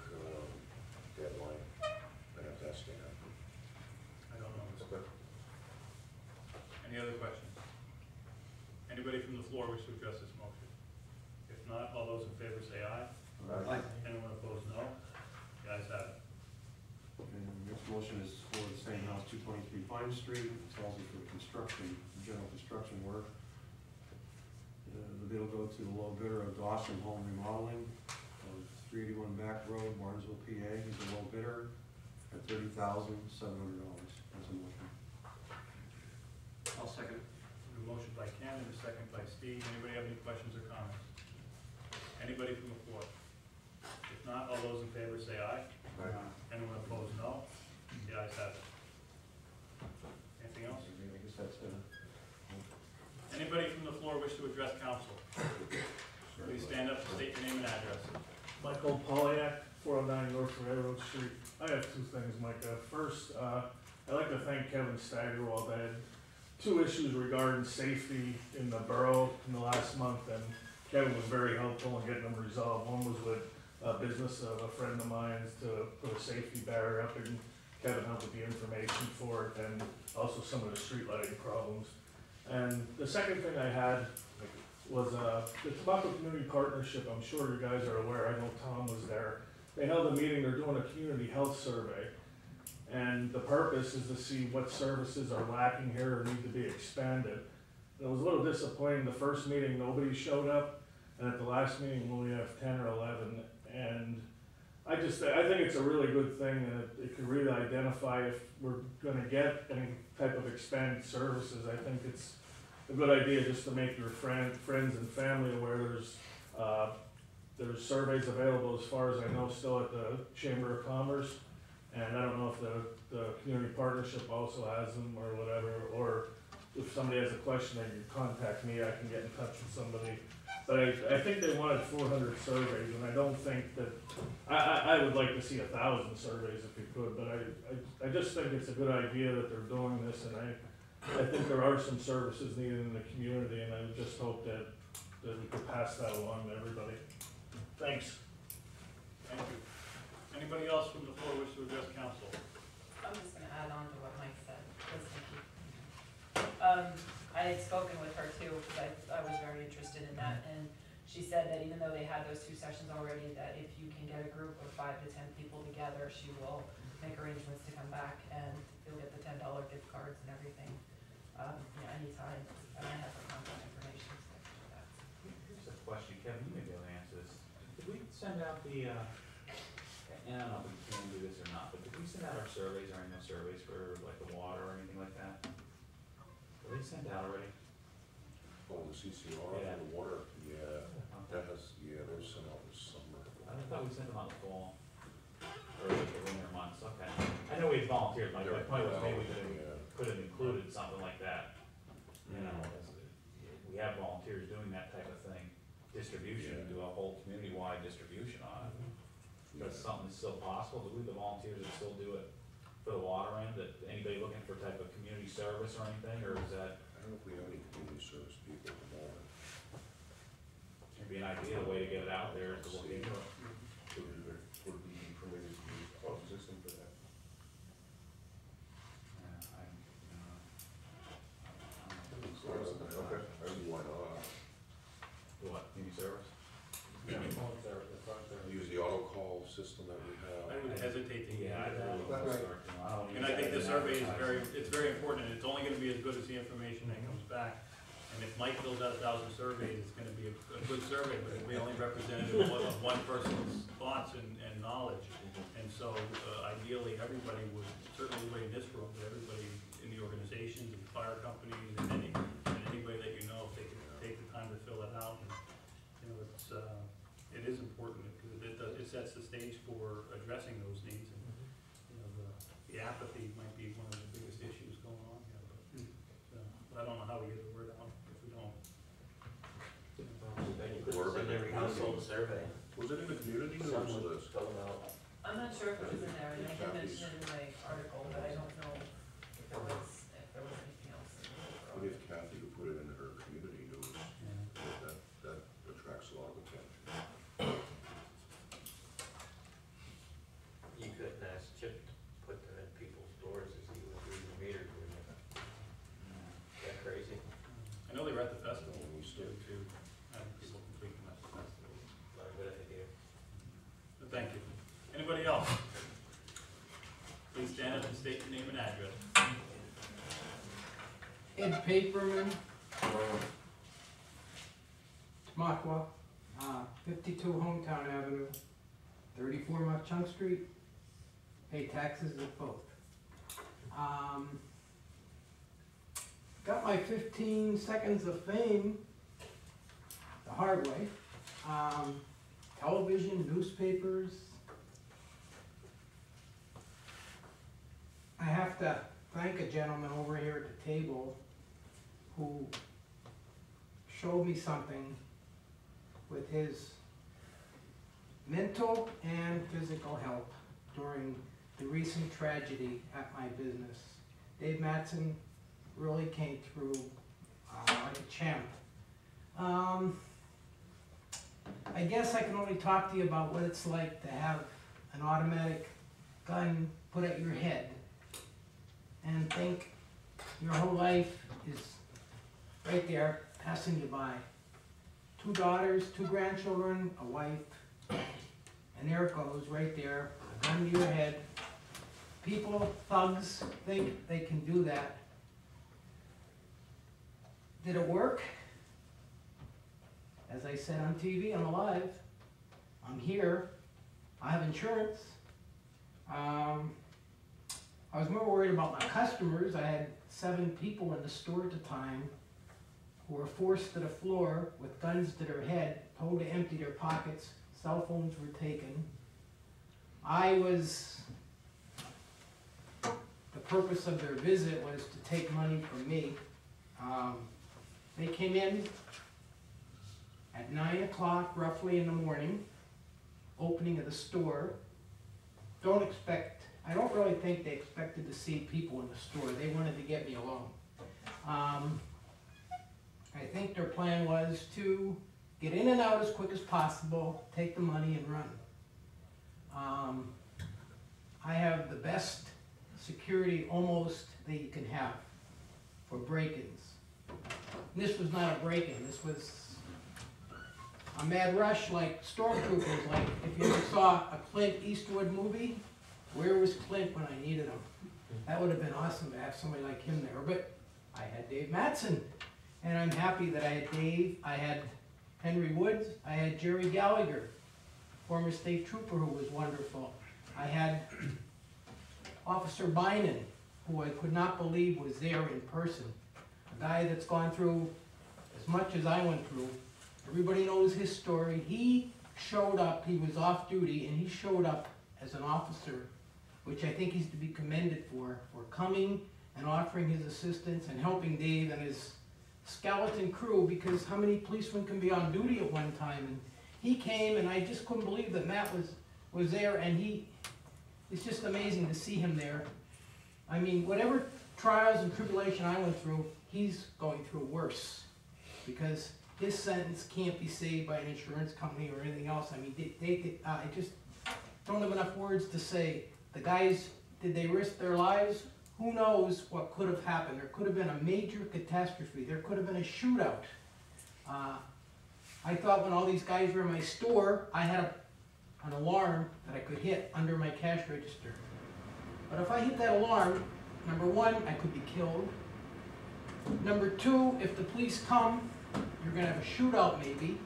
Speaker 5: deadline, I have to ask Dan.
Speaker 1: I don't know.
Speaker 5: Okay.
Speaker 1: Any other questions? Anybody from the floor wish to address this motion? If not, all those in favor say aye.
Speaker 10: Aye.
Speaker 1: Anyone opposed, no? The ayes have it.
Speaker 14: And the next motion is for the same house, 223 Pine Street. It's also for construction, general construction work. The bid will go to the low bidder of Dawson Home Remodeling of 381 Back Road, Martinsville, PA. He's the low bidder at $30,700. That's a motion.
Speaker 10: I'll second.
Speaker 1: A motion by Ken and a second by Steve. Anybody have any questions or comments? Anybody from the floor? If not, all those in favor say aye. Anyone opposed, no? The ayes have it. Anything else?
Speaker 14: I guess that's it.
Speaker 1: Anybody from the floor wish to address council? Please stand up, state your name and address.
Speaker 15: Michael Polyak, 409 North Railroad Street. I have 2 things, Micah. First, I'd like to thank Kevin Steigerwald. I had 2 issues regarding safety in the borough in the last month, and Kevin was very helpful in getting them resolved. One was with a business of a friend of mine's to put a safety barrier up, and Kevin helped with the information for it, and also some of the street lighting problems. And the second thing I had was the Tamaqua Community Partnership. I'm sure you guys are aware, I know Tom was there. They held a meeting, they're doing a community health survey. And the purpose is to see what services are lacking here or need to be expanded. And it was a little disappointing, the first meeting nobody showed up, and at the last meeting we only have 10 or 11. And I think it's a really good thing, and it could really identify if we're gonna get any type of expanded services. I think it's a good idea just to make your friends and family aware there's surveys available, as far as I know, still at the Chamber of Commerce. And I don't know if the community partnership also has them or whatever, or if somebody has a question, they can contact me, I can get in touch with somebody. But I think they wanted 400 surveys, and I don't think that, I would like to see 1,000 surveys if you could, but I just think it's a good idea that they're doing this, and I think there are some services needed in the community, and I just hope that we could pass that along to everybody. Thanks.
Speaker 1: Thank you. Anybody else from the floor wish to address council?
Speaker 13: I'm just gonna add on to what Mike said, because I had spoken with her too, because I was very interested in that, and she said that even though they had those 2 sessions already, that if you can get a group of 5 to 10 people together, she will make arrangements to come back, and you'll get the $10 gift cards and everything, anytime, and I have her contact information, so I can do that.
Speaker 9: Here's a question, Kevin, you may be able to answer this. Did we send out the, and I don't know if we can do this or not, but did we send out our surveys or any of those surveys for like the water or anything like that? Were they sent out already?
Speaker 5: Oh, the CCR
Speaker 9: Yeah.
Speaker 5: for the water, yeah, that has, yeah, they're sent out this summer.
Speaker 9: I thought we sent them out in the fall, or like the winter months, okay. I know we had volunteers, my point was maybe we could have included something like that. You know, as we have volunteers doing that type of thing, distribution, do a whole community-wide distribution on it. But it's something that's still possible, do we, the volunteers that still do it for the water end, that anybody looking for type of community service or anything, or is that?
Speaker 5: I don't know if we have any community service people at the moment.
Speaker 9: Maybe an idea, a way to get it out there is to look into it.
Speaker 7: Would be permitted to use the phone system for that.
Speaker 9: Yeah,
Speaker 5: Okay, I mean, why not?
Speaker 9: Do what, community service?
Speaker 5: Use the auto call system that we have.
Speaker 1: I would hesitate to.
Speaker 9: Yeah, I don't know.
Speaker 1: And I think the survey is it's very important, and it's only gonna be as good as the information that comes back. And if Mike fills out 1,000 surveys, it's gonna be a good survey, but it'll be only representative of one person's thoughts and knowledge. And so ideally, everybody would, certainly everybody in this room, but everybody in the organizations and fire companies and anybody that you know, if they could take the time to fill it out. And, it is important, because it sets the stage for addressing those needs. And, the apathy might be one of the biggest issues going on here. But I don't know how we get the word out if we don't.
Speaker 2: Then you could send every household a survey.
Speaker 5: Was it in the community or was it?
Speaker 2: Going out.
Speaker 13: I'm not sure if it was in there, and I did mention it in my article, but I don't know if there was anything else.
Speaker 5: What if Kathy could put it in her community news? That attracts a lot of attention.
Speaker 2: You couldn't ask Chip to put them in people's doors as he would read the meter, would you? Is that crazy?
Speaker 1: I know they were at the festival,
Speaker 5: We still
Speaker 1: too, having people complete them at the festival.
Speaker 2: Not a good idea.
Speaker 1: But thank you. Anybody else? Please stand up and state your name and address.
Speaker 16: Ed Paperman, Tamaqua, 52 Hometown Avenue, 34 Mauchunk Street, pay taxes at both. Got my 15 seconds of fame the hard way. Television, newspapers. I have to thank a gentleman over here at the table who showed me something with his mental and physical health during the recent tragedy at my business. Dave Mattson really came through like a champ. I guess I can only talk to you about what it's like to have an automatic gun put at your head and think your whole life is right there passing you by. 2 daughters, 2 grandchildren, a wife, and there it goes right there, a gun to your head. People, thugs, think they can do that. Did it work? As I said on TV, I'm alive. I'm here. I have insurance. I was more worried about my customers. I had 7 people in the store at the time who were forced to the floor with guns to their head, told to empty their pockets. Cell phones were taken. The purpose of their visit was to take money from me. They came in at 9 o'clock roughly in the morning, opening of the store. I don't really think they expected to see people in the store. They wanted to get me alone. I think their plan was to get in and out as quick as possible, take the money and run. I have the best security almost that you can have for break-ins. This was not a break-in, this was a mad rush like stormtroopers, like if you ever saw a Clint Eastwood movie, where was Clint when I needed him? That would have been awesome to have somebody like him there, but I had Dave Mattson, and I'm happy that I had Dave, I had Henry Woods, I had Jerry Gallagher, former state trooper who was wonderful. I had Officer Bynan, who I could not believe was there in person. A guy that's gone through as much as I went through. Everybody knows his story. He showed up, he was off duty, and he showed up as an officer, which I think he's to be commended for coming and offering his assistance and helping Dave and his skeleton crew, because how many policemen can be on duty at one time? And he came, and I just couldn't believe that Matt was there, and it's just amazing to see him there. I mean, whatever trials and tribulation I went through, he's going through worse, because his sentence can't be saved by an insurance company or anything else. I mean, I just don't have enough words to say. The guys, did they risk their lives? Who knows what could have happened? There could have been a major catastrophe. There could have been a shootout. I thought when all these guys were in my store, I had an alarm that I could hit under my cash register. But if I hit that alarm, number one, I could be killed. Number two, if the police come, you're gonna have a shootout maybe.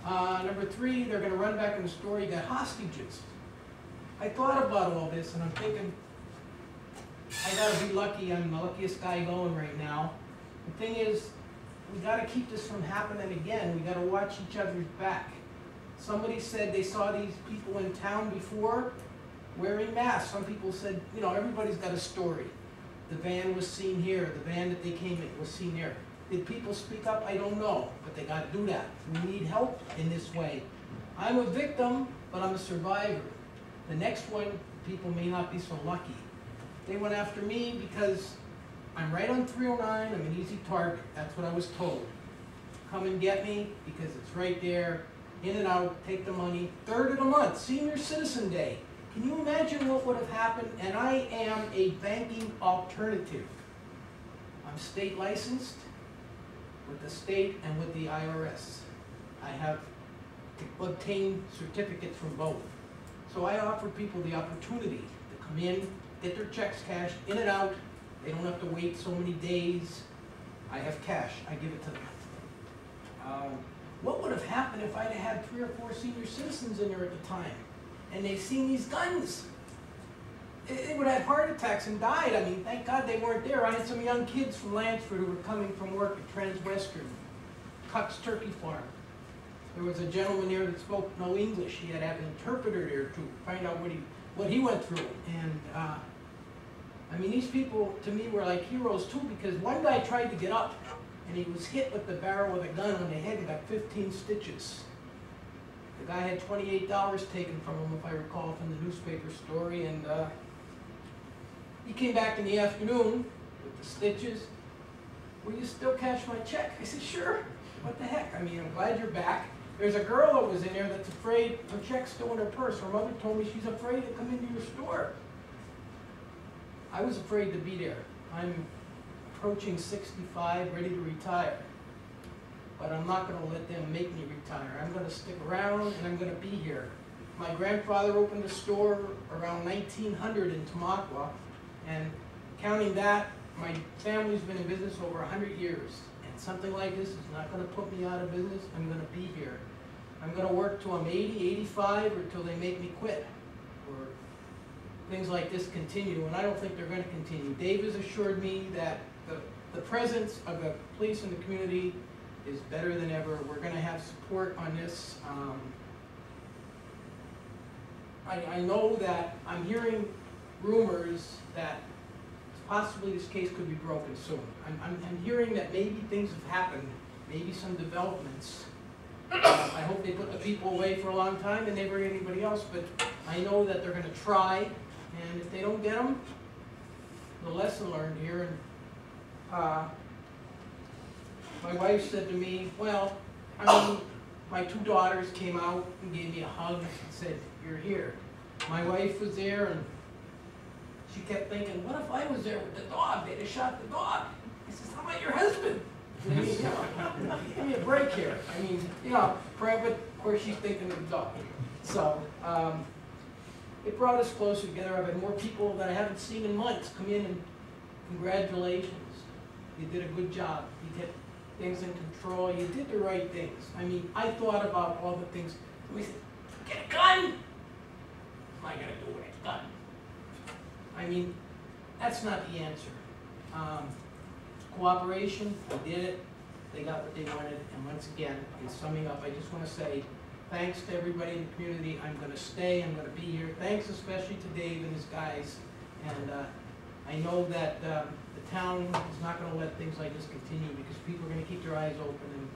Speaker 16: Number three, they're gonna run back in the store, you got hostages. I thought about all this and I'm thinking, I gotta be lucky, I'm the luckiest guy going right now. The thing is, we gotta keep this from happening again. We gotta watch each other's back. Somebody said they saw these people in town before wearing masks. Some people said, you know, everybody's got a story. The van was seen here, the van that they came in was seen there. Did people speak up? I don't know, but they gotta do that. We need help in this way. I'm a victim, but I'm a survivor. The next one, people may not be so lucky. They went after me because I'm right on 309, I'm an easy target, that's what I was told. Come and get me because it's right there, in and out, take the money. 3rd of the month, Senior Citizen Day. Can you imagine what would have happened? And I am a banking alternative. I'm state licensed with the state and with the IRS. I have obtained certificates from both. So I offer people the opportunity to come in, get their checks cashed, in and out. They don't have to wait so many days. I have cash, I give it to them. What would have happened if I'd had 3 or 4 senior citizens in there at the time and they've seen these guns? They would have had heart attacks and died. I mean, thank God they weren't there. I had some young kids from Lansford who were coming from work at Transwestern, Cuck's Turkey Farm. There was a gentleman there that spoke no English. He had to have an interpreter there to find out what he went through. And I mean, these people to me were like heroes too, because one guy tried to get up and he was hit with the barrel of a gun on the head and got 15 stitches. The guy had $28 taken from him, if I recall, from the newspaper story, and he came back in the afternoon with the stitches. Will you still cash my check? I said, sure. What the heck? I mean, I'm glad you're back. There's a girl that was in there that's afraid her check's still in her purse. Her mother told me she's afraid to come into your store. I was afraid to be there. I'm approaching 65, ready to retire. But I'm not going to let them make me retire. I'm going to stick around and I'm going to be here. My grandfather opened a store around 1900 in Tamaqua, and counting that, my family's been in business over 100 years. And something like this is not going to put me out of business. I'm going to be here. I'm going to work till I'm 80, 85, or till they make me quit. Or things like this continue, and I don't think they're going to continue. Dave has assured me that the presence of the police in the community is better than ever. We're going to have support on this. I know that I'm hearing rumors that possibly this case could be broken soon. I'm hearing that maybe things have happened, maybe some developments. I hope they put the people away for a long time and never anybody else, but I know that they're going to try, and if they don't get them, the lesson learned here. And my wife said to me, well, I mean, my 2 daughters came out and gave me a hug and said, you're here. my wife was there and she kept thinking, what if I was there with the dog? They'd have shot the dog. I says, how about your husband? I mean, you know, give me a break here. I mean, you know, but of course she's thinking of the dog. So, it brought us closer together. I've had more people that I haven't seen in months come in and congratulations. You did a good job. You kept things in control. You did the right things. I mean, I thought about all the things. We said, get a gun. What am I gonna do with a gun? I mean, that's not the answer. Cooperation, we did it. They got what they wanted. And once again, in summing up, I just want to say thanks to everybody in the community. I'm going to stay. I'm going to be here. Thanks especially to Dave and his guys. And I know that the town is not going to let things like this continue because people are going to keep their eyes open. And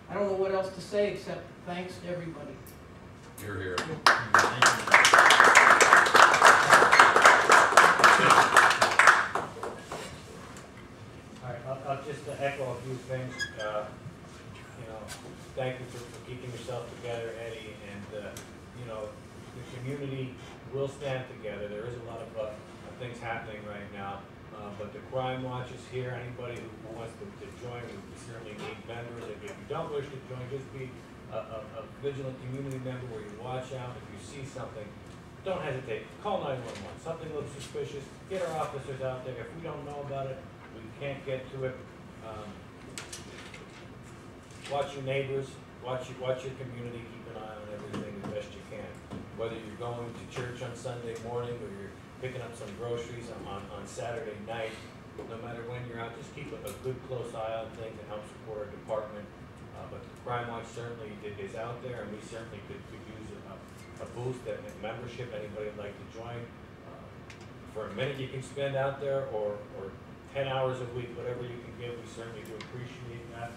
Speaker 16: I don't know what else to say except thanks to everybody.
Speaker 11: You're here.
Speaker 17: I'll just echo a few things. You know, thank you for keeping yourself together, Eddie, and you know, the community will stand together. There is a lot of things happening right now, but the Crime Watch is here. Anybody who wants to join, we certainly need members. If you don't wish to join, just be a vigilant community member where you watch out. If you see something, don't hesitate. Call 911. Something looks suspicious. Get our officers out there. If we don't know about it, we can't get to it. Watch your neighbors, watch your community, keep an eye on everything as best you can. Whether you're going to church on Sunday morning or you're picking up some groceries on Saturday night, no matter when you're out, just keep a good close eye on things and help support our department. But the Crime Watch certainly is out there, and we certainly could use a boost and membership. Anybody would like to join, for a minute you can spend out there, or 10 hours a week, whatever you can give, we certainly do appreciate that.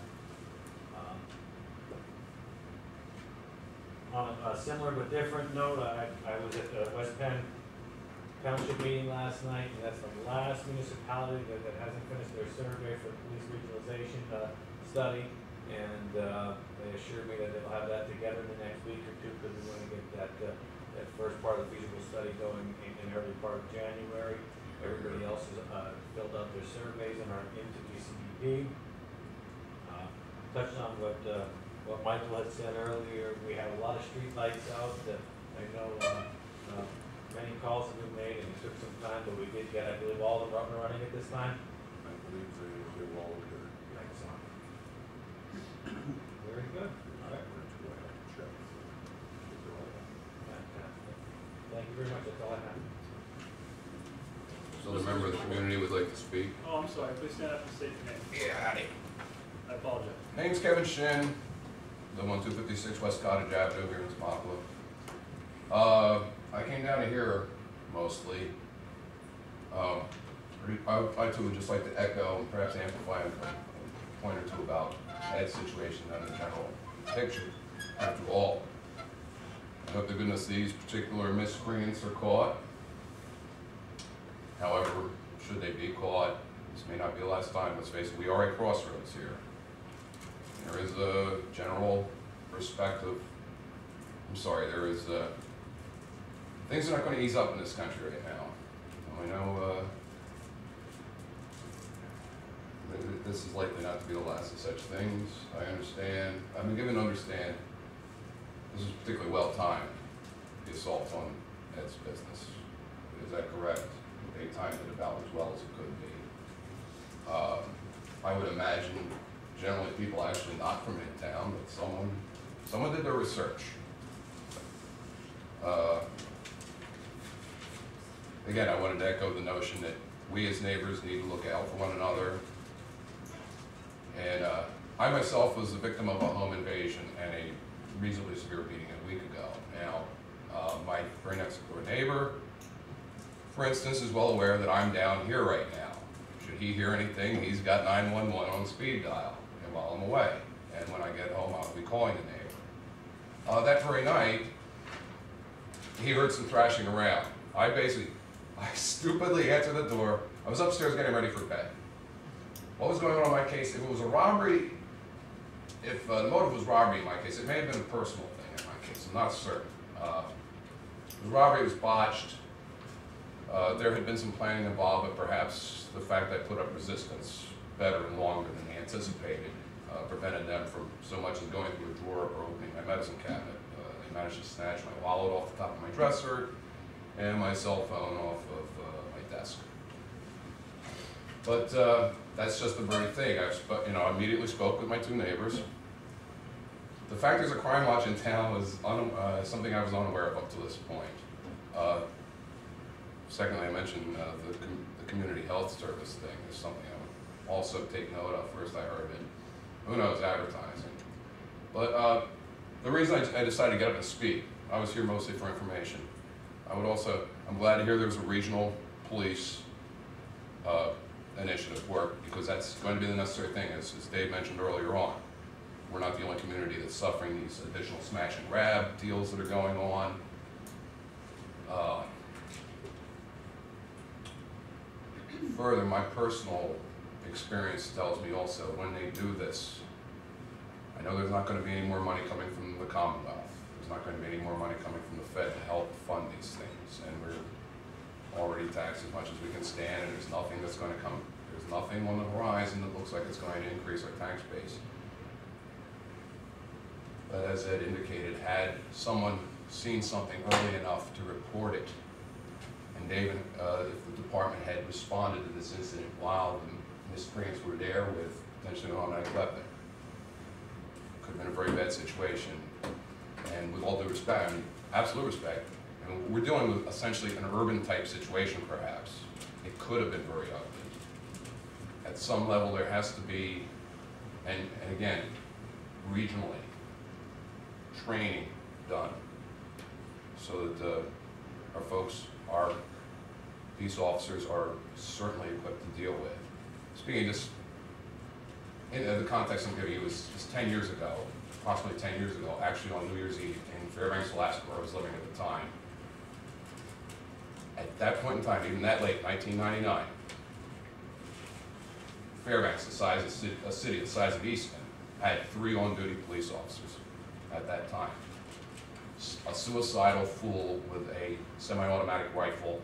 Speaker 17: On a similar but different note, I was at the West Penn Township meeting last night, and that's the last municipality that hasn't finished their survey for the police regionalization study, and they assured me that they'll have that together in the next week or two, because we want to get that first part of the feasible study going in early part of January. Everybody else has filled out their surveys and are into GCDP. Touched on what Michael had said earlier. We have a lot of street lights out. I know many calls have been made, and it took some time, but we did get, I believe, all of them up and running at this time.
Speaker 5: I believe they were all here.
Speaker 17: Thanks, Tom. Very good. All right.
Speaker 5: Check.
Speaker 17: Fantastic. Thank you very much. That's all I have.
Speaker 11: So the member of the community would like to speak?
Speaker 1: Oh, I'm sorry, please stand up and state your name.
Speaker 11: Yeah, howdy.
Speaker 1: I apologize.
Speaker 11: Name's Kevin Shin, live on 256 West Cottage Avenue here in Tamaqua. I came down to here mostly. I too would just like to echo and perhaps amplify a point or two about Ed's situation and the general picture. After all, I hope to goodness these particular miscreants are caught. However, should they be caught, this may not be the last time. Let's face it, we are at crossroads here. There is a general perspective. I'm sorry, there is things are not going to ease up in this country right now. I know this is likely not to be the last of such things. I understand. I've been given to understand this is particularly well timed, the assault on Ed's business. Is that correct? They timed it about as well as it could be. I would imagine generally people actually not from Midtown, but someone did their research. Again, I wanted to echo the notion that we as neighbors need to look out for one another. And I myself was the victim of a home invasion and a reasonably severe beating a week ago. Now, my very next door neighbor, for instance, is well aware that I'm down here right now. Should he hear anything, he's got 911 on speed dial and while I'm away. And when I get home, I'll be calling the neighbor. That very night, he heard some thrashing around. I stupidly answered the door. I was upstairs getting ready for bed. What was going on in my case? If it was a robbery, if the motive was robbery in my case, it may have been a personal thing in my case. I'm not certain. The robbery was botched. There had been some planning involved, but perhaps the fact that I put up resistance better and longer than they anticipated prevented them from so much as going through a drawer or opening my medicine cabinet. They managed to snatch my wallet off the top of my dresser and my cell phone off of my desk. But that's just the very thing. I immediately spoke with my two neighbors. The fact there's a crime watch in town was something I was unaware of up to this point. Secondly, I mentioned the community health service thing is something I would also take note of. First I heard it. Who knows, advertising. But the reason I decided to get up and speak, I was here mostly for information. I'm glad to hear there's a regional police initiative work, because that's going to be the necessary thing, as Dave mentioned earlier on. We're not the only community that's suffering these additional smash and grab deals that are going on. Further, my personal experience tells me also when they do this, I know there's not going to be any more money coming from the Commonwealth. There's not going to be any more money coming from the Fed to help fund these things. And we're already taxed as much as we can stand, and there's nothing that's going to come. There's nothing on the horizon that looks like it's going to increase our tax base. But as Ed indicated, had someone seen something early enough to report it, and David, if the department had responded to this incident while the miscreants were there with potentially an automatic weapon, it could have been a very bad situation. And with all due respect, I mean, absolute respect, and we're dealing with essentially an urban type situation perhaps. It could have been very ugly. At some level there has to be, and again, regionally, training done so that our folks, our peace officers are certainly equipped to deal with. Speaking just in the context I'm giving you, it was 10 years ago, approximately 10 years ago, actually on New Year's Eve in Fairbanks, Alaska, where I was living at the time. At that point in time, even that late, 1999, Fairbanks, a city the size of Easton, had 3 on-duty police officers at that time. A suicidal fool with a semi-automatic rifle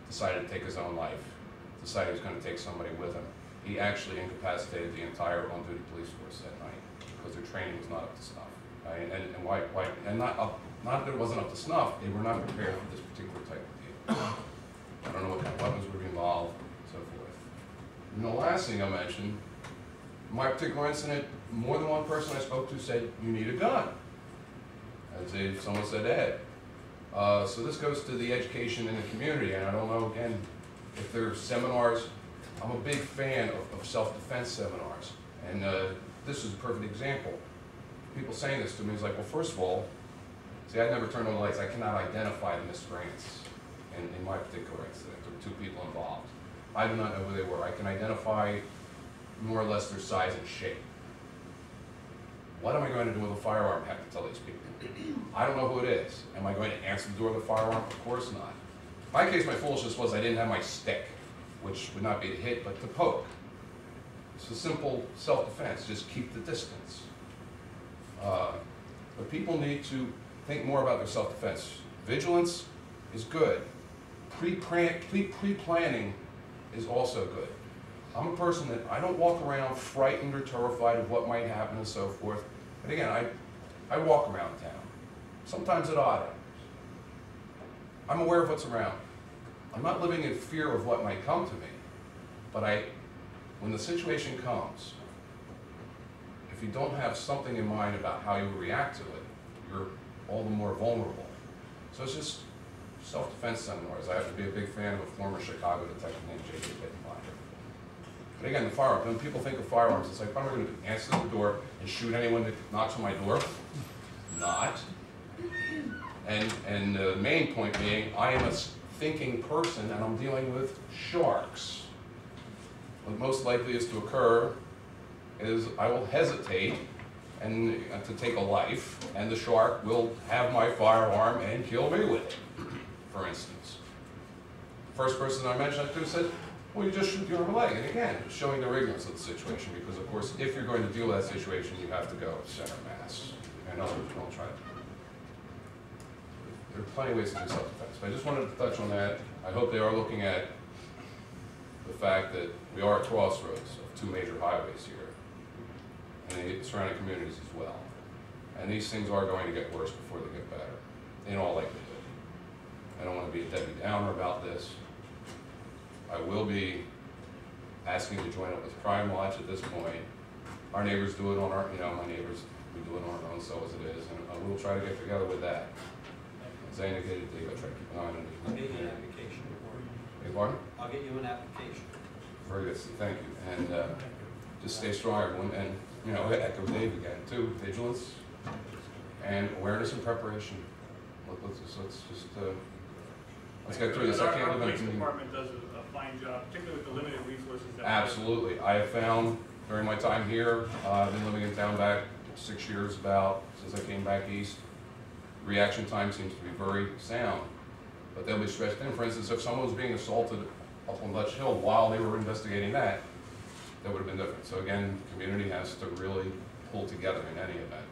Speaker 11: decided to take his own life, decided he was going to take somebody with him. He actually incapacitated the entire on-duty police force that night because their training was not up to snuff. And why? And not that it wasn't up to snuff, they were not prepared for this particular type of deal. I don't know what kind of weapons would be involved, so forth. And the last thing I mentioned, my particular incident, more than one person I spoke to said, you need a gun. As if someone said, Ed. So this goes to the education in the community, and I don't know, again, if there are seminars. I'm a big fan of self-defense seminars, and this is a perfect example. People saying this to me is like, well, first of all, see, I never turned on the lights. I cannot identify the miscreants in my particular incident. There were 2 people involved. I do not know who they were. I can identify more or less their size and shape. What am I going to do with a firearm? I have to tell these people. I don't know who it is. Am I going to answer the door of the firearm? Of course not. In my case, my foolishness was I didn't have my stick, which would not be to hit, but to poke. It's a simple self-defense. Just keep the distance. But people need to think more about their self-defense. Vigilance is good. Pre-planning is also good. I'm a person that I don't walk around frightened or terrified of what might happen and so forth. But again, I walk around town, sometimes at odd hours. I'm aware of what's around. I'm not living in fear of what might come to me, but when the situation comes, if you don't have something in mind about how you react to it, you're all the more vulnerable. So it's just self-defense seminars. I have to be a big fan of a former Chicago detective named J.J. Bittenbinder. But again, the firearm, when people think of firearms, it's like, what am I going to do? Answer the door and shoot anyone that knocks on my door? Not. And the main point being, I am a thinking person and I'm dealing with sharks. What most likely is to occur is I will hesitate and to take a life, and the shark will have my firearm and kill me with it, for instance. First person I mentioned, I could have said, well, you just shoot the arm and leg. And again, showing their ignorance of the situation, because of course, if you're going to deal with that situation, you have to go center mass. In other words, don't try to. there are plenty of ways to do self-defense. But I just wanted to touch on that. I hope they are looking at the fact that we are at crossroads of two major highways here, and the surrounding communities as well. And these things are going to get worse before they get better, in all likelihood. I don't want to be a Debbie Downer about this. I will be asking to join up with Crime Watch at this point. Our neighbors do it on our, my neighbors, we do it on our own, so as it is, and we'll try to get together with that. As I indicated, Dave, I try to keep an eye on it.
Speaker 10: I'll get you an application for you.
Speaker 11: Hey, pardon?
Speaker 10: I'll get you an application.
Speaker 11: Very good, Steve, thank you. And just stay strong, everyone, and, echo Dave again, too, vigilance and awareness and preparation. Let's get through this. I can't
Speaker 1: Our
Speaker 11: live in a
Speaker 1: police
Speaker 11: community.
Speaker 1: department does a fine job, particularly with the limited resources that we have.
Speaker 11: Absolutely. I have found during my time here, I've been living in town back 6 years about, since I came back east. Reaction time seems to be very sound, but they'll be stretched thin. For instance, if someone was being assaulted up on Dutch Hill while they were investigating that would have been different. So again, the community has to really pull together in any event.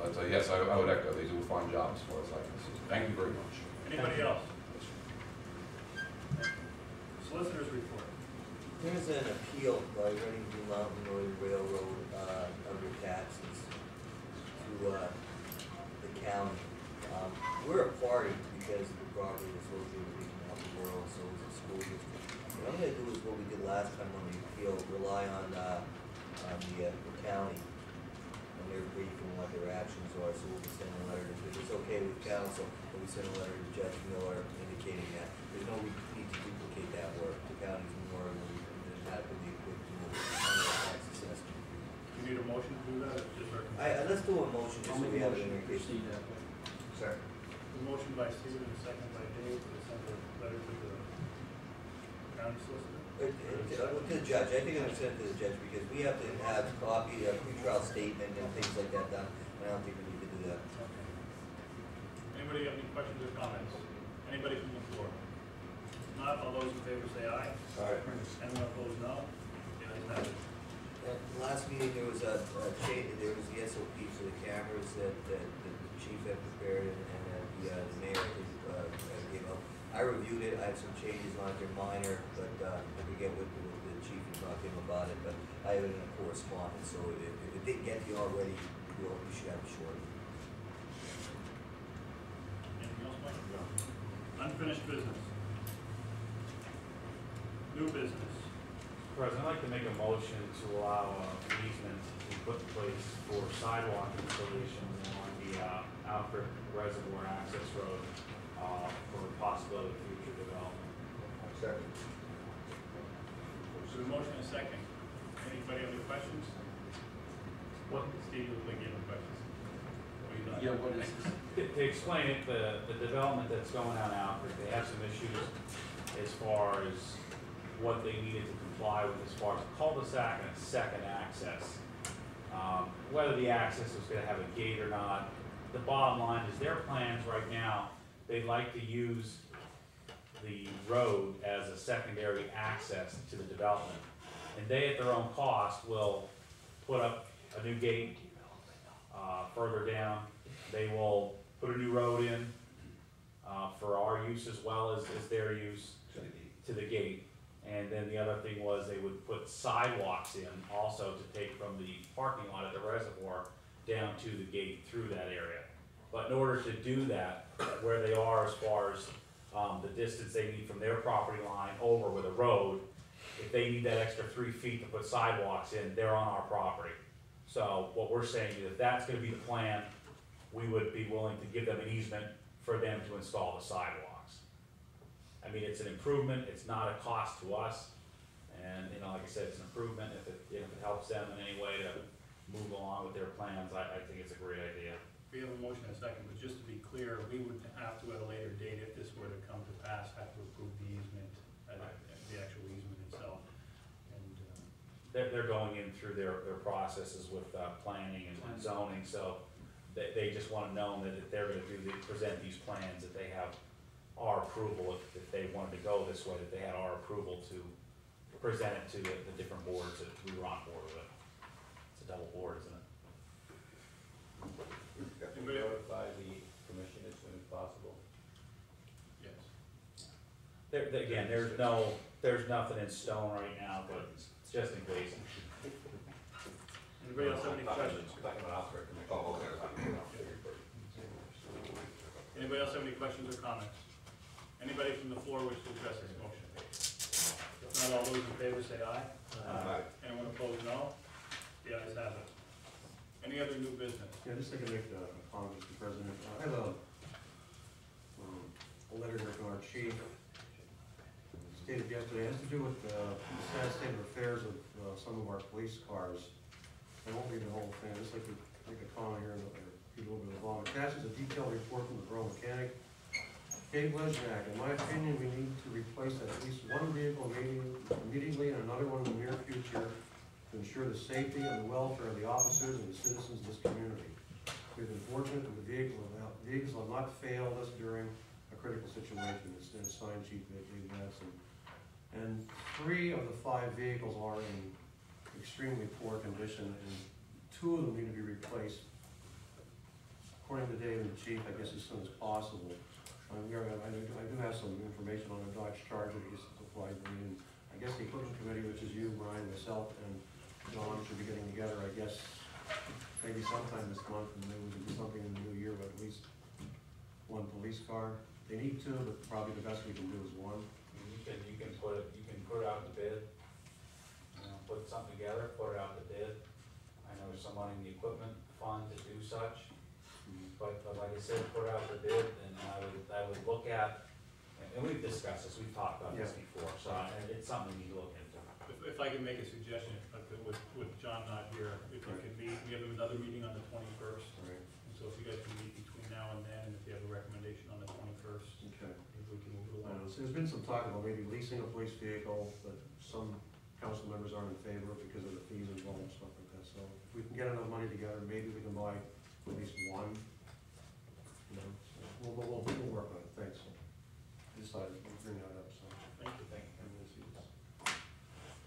Speaker 11: But yes, I would echo, they do a fine job as far as I can see. Thank you very much.
Speaker 1: Anybody else? Solicitor's report.
Speaker 12: There's an appeal by Running Mountain Road Railroad, under taxes to, the county. We're a party because the property is located in Tamaqua Borough, so is the school district. What I'm gonna do is what we did last time on the appeal, rely on the county and their briefing, what their actions are, so we'll be sending a letter, if it's okay with council, we'll be sending a letter to Judge Miller indicating that there's no need to duplicate that work. The county's more than adequately equipped to move on the tax assessment.
Speaker 1: You need a motion to do that, or just
Speaker 12: Let's do a motion just so we have it in your case.
Speaker 7: Second.
Speaker 1: A motion by Stephen and a second by Dave to send a letter to the county solicitor.
Speaker 12: To the judge, I think I'm gonna send it to the judge because we have to have a copy, a pre-trial statement and things like that done, and I don't think we need to do that.
Speaker 1: Okay. Anybody have any questions or comments? Anybody from the floor? Not, all those in favor say aye.
Speaker 7: Aye.
Speaker 1: Anyone opposed, no? The ayes have it.
Speaker 12: At the last meeting, there was a change, there was the SOP for the cameras that the chief had prepared and that the mayor gave up. I reviewed it, I had some changes on it, they're minor, but I could get with the chief and talk to him about it, but I have it in a correspondence, so if it didn't get to you already, we should have it shortly.
Speaker 1: Anything else, Mike? No. Unfinished business. New business.
Speaker 9: President, I'd like to make a motion to allow an easement to be put in place for sidewalk installation along the Alfred Reservoir Access Road for the possibility of future development.
Speaker 7: Second.
Speaker 1: So a motion and a second. Anybody have any questions? What, Steve, look like you have questions. What are you done?
Speaker 10: Yeah, what is this?
Speaker 9: To explain it, the development that's going on Alfred, they have some issues as far as what they needed to comply with as far as a cul-de-sac and a second access. Whether the access is gonna have a gate or not, the bottom line is their plans right now, they'd like to use the road as a secondary access to the development. And they, at their own cost, will put up a new gate further down. They will put a new road in for our use as well as their use to the gate. And then the other thing was they would put sidewalks in also to take from the parking lot at the reservoir down to the gate through that area. But in order to do that, where they are as far as the distance they need from their property line over with a road, if they need that extra 3 feet to put sidewalks in, they're on our property. So what we're saying is if that's gonna be the plan, we would be willing to give them an easement for them to install the sidewalks. I mean, it's an improvement, it's not a cost to us, and, like I said, it's an improvement. If it helps them in any way to move along with their plans, I think it's a great idea.
Speaker 1: We have a motion and a second, but just to be clear, we would have to, at a later date, if this were to come to pass, have to approve the easement, the actual easement itself. And,
Speaker 9: They're going in through their processes with planning and zoning, so they just want to know that if they're gonna present these plans, that they have our approval, if they wanted to go this way, that they had our approval to present it to the different boards that we were on board with. It's a double board, isn't it?
Speaker 7: Have to
Speaker 1: Anybody-
Speaker 17: Notify the commission as soon as
Speaker 9: possible.
Speaker 1: Yes.
Speaker 9: Again, there's nothing in stone right now, but it's just in case.
Speaker 1: Anybody else have any questions? Anybody else have any questions or comments? Anybody from the floor wish to address this motion? If not, all those in favor say aye.
Speaker 14: Aye.
Speaker 1: Anyone opposed, no? The ayes have it. Any other new business?
Speaker 14: Yeah, just like to make a comment, Mr. President. I have a letter here from our chief, stated yesterday, it has to do with the sad state of affairs of some of our police cars. I won't read the whole thing, I just like to make a comment here, and read a little bit of the bottom. Attaches a detailed report from the borough mechanic, Dave Lesniak. In my opinion, we need to replace at least one vehicle immediately and another one in the near future to ensure the safety and the welfare of the officers and the citizens of this community. We've been fortunate that the vehicles have not failed us during a critical situation. It's signed Chief Dave Madsen. And 3 of the 5 vehicles are in extremely poor condition, and 2 of them need to be replaced. According to Dave and the Chief, I guess as soon as possible. I do have some information on a Dodge Charger that just supplied me, and I guess the equipment committee, which is you, Brian, myself, and John, should be getting together, I guess, maybe sometime this month, and maybe we can do something in the new year, but at least 1 police car. They need 2, but probably the best we can do is 1.
Speaker 9: You can put it out to bid, put something together, put it out to bid. I know there's some money in the equipment fund to do such, but like I said, put it out to bid, and I would look at, and we've discussed this, we've talked about this before, so it's something we need to look into.
Speaker 1: If I can make a suggestion, with John not here, if you could meet, we have another meeting on the 21st.
Speaker 14: Right.
Speaker 1: And so if you guys can meet between now and then, and if you have a recommendation on the 21st,
Speaker 14: Okay.
Speaker 1: maybe we can move it along.
Speaker 14: So there's been some talk about maybe leasing a police vehicle, but some council members aren't in favor because of the fees involved and stuff like that. So if we can get enough money together, maybe we can buy at least 1. So we'll work on it. Thanks. I decided to bring that up. So
Speaker 1: Thank you.
Speaker 14: I'm gonna see this.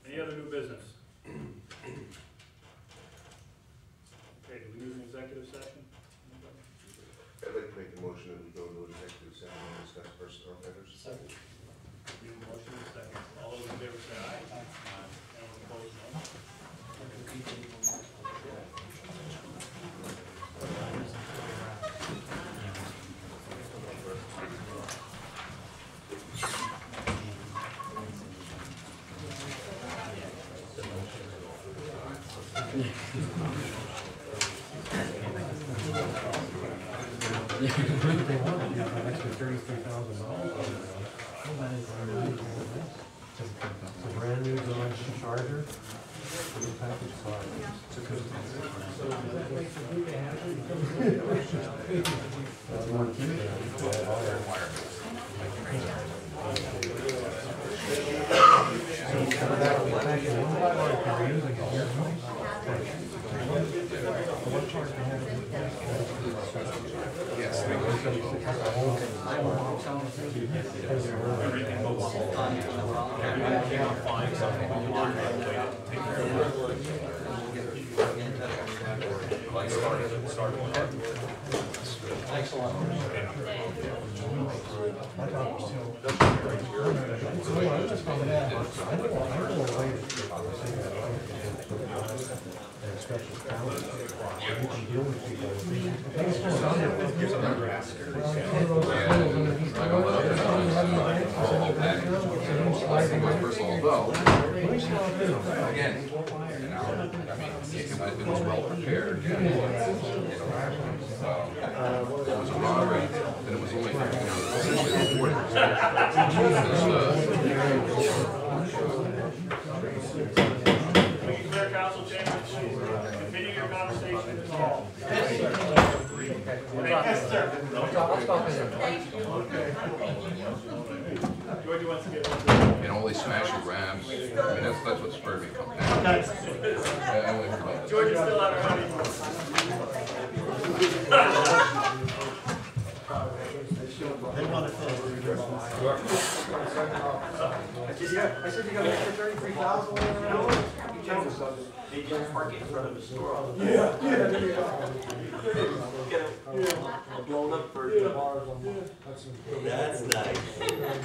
Speaker 1: Any other new business? Okay, do we need an executive session? Anybody?
Speaker 5: I'd like to make a motion that we go into executive session and discuss personnel matters.
Speaker 1: Second. We have a motion and a second. All those in favor say aye. Anyone opposed, no?
Speaker 14: It's a brand new Dodge Charger with a package car.
Speaker 10: Thanks a lot.
Speaker 11: Again, it was well prepared. It was a robbery, and it was only essentially reported.
Speaker 1: Will you clear council chambers, please? Continue your conversation in the hall. Yes, sir. George wants to get one.
Speaker 11: And all these smashing grabs, I mean, that's what spurred me to come down. I only heard about this.
Speaker 1: George is still on our honeymoon.
Speaker 2: They want to finish. I said you got an extra 33,000 They just park it in front of the store. Yeah. Get a blown up version.
Speaker 6: burglar bars on, that's.
Speaker 12: That's nice.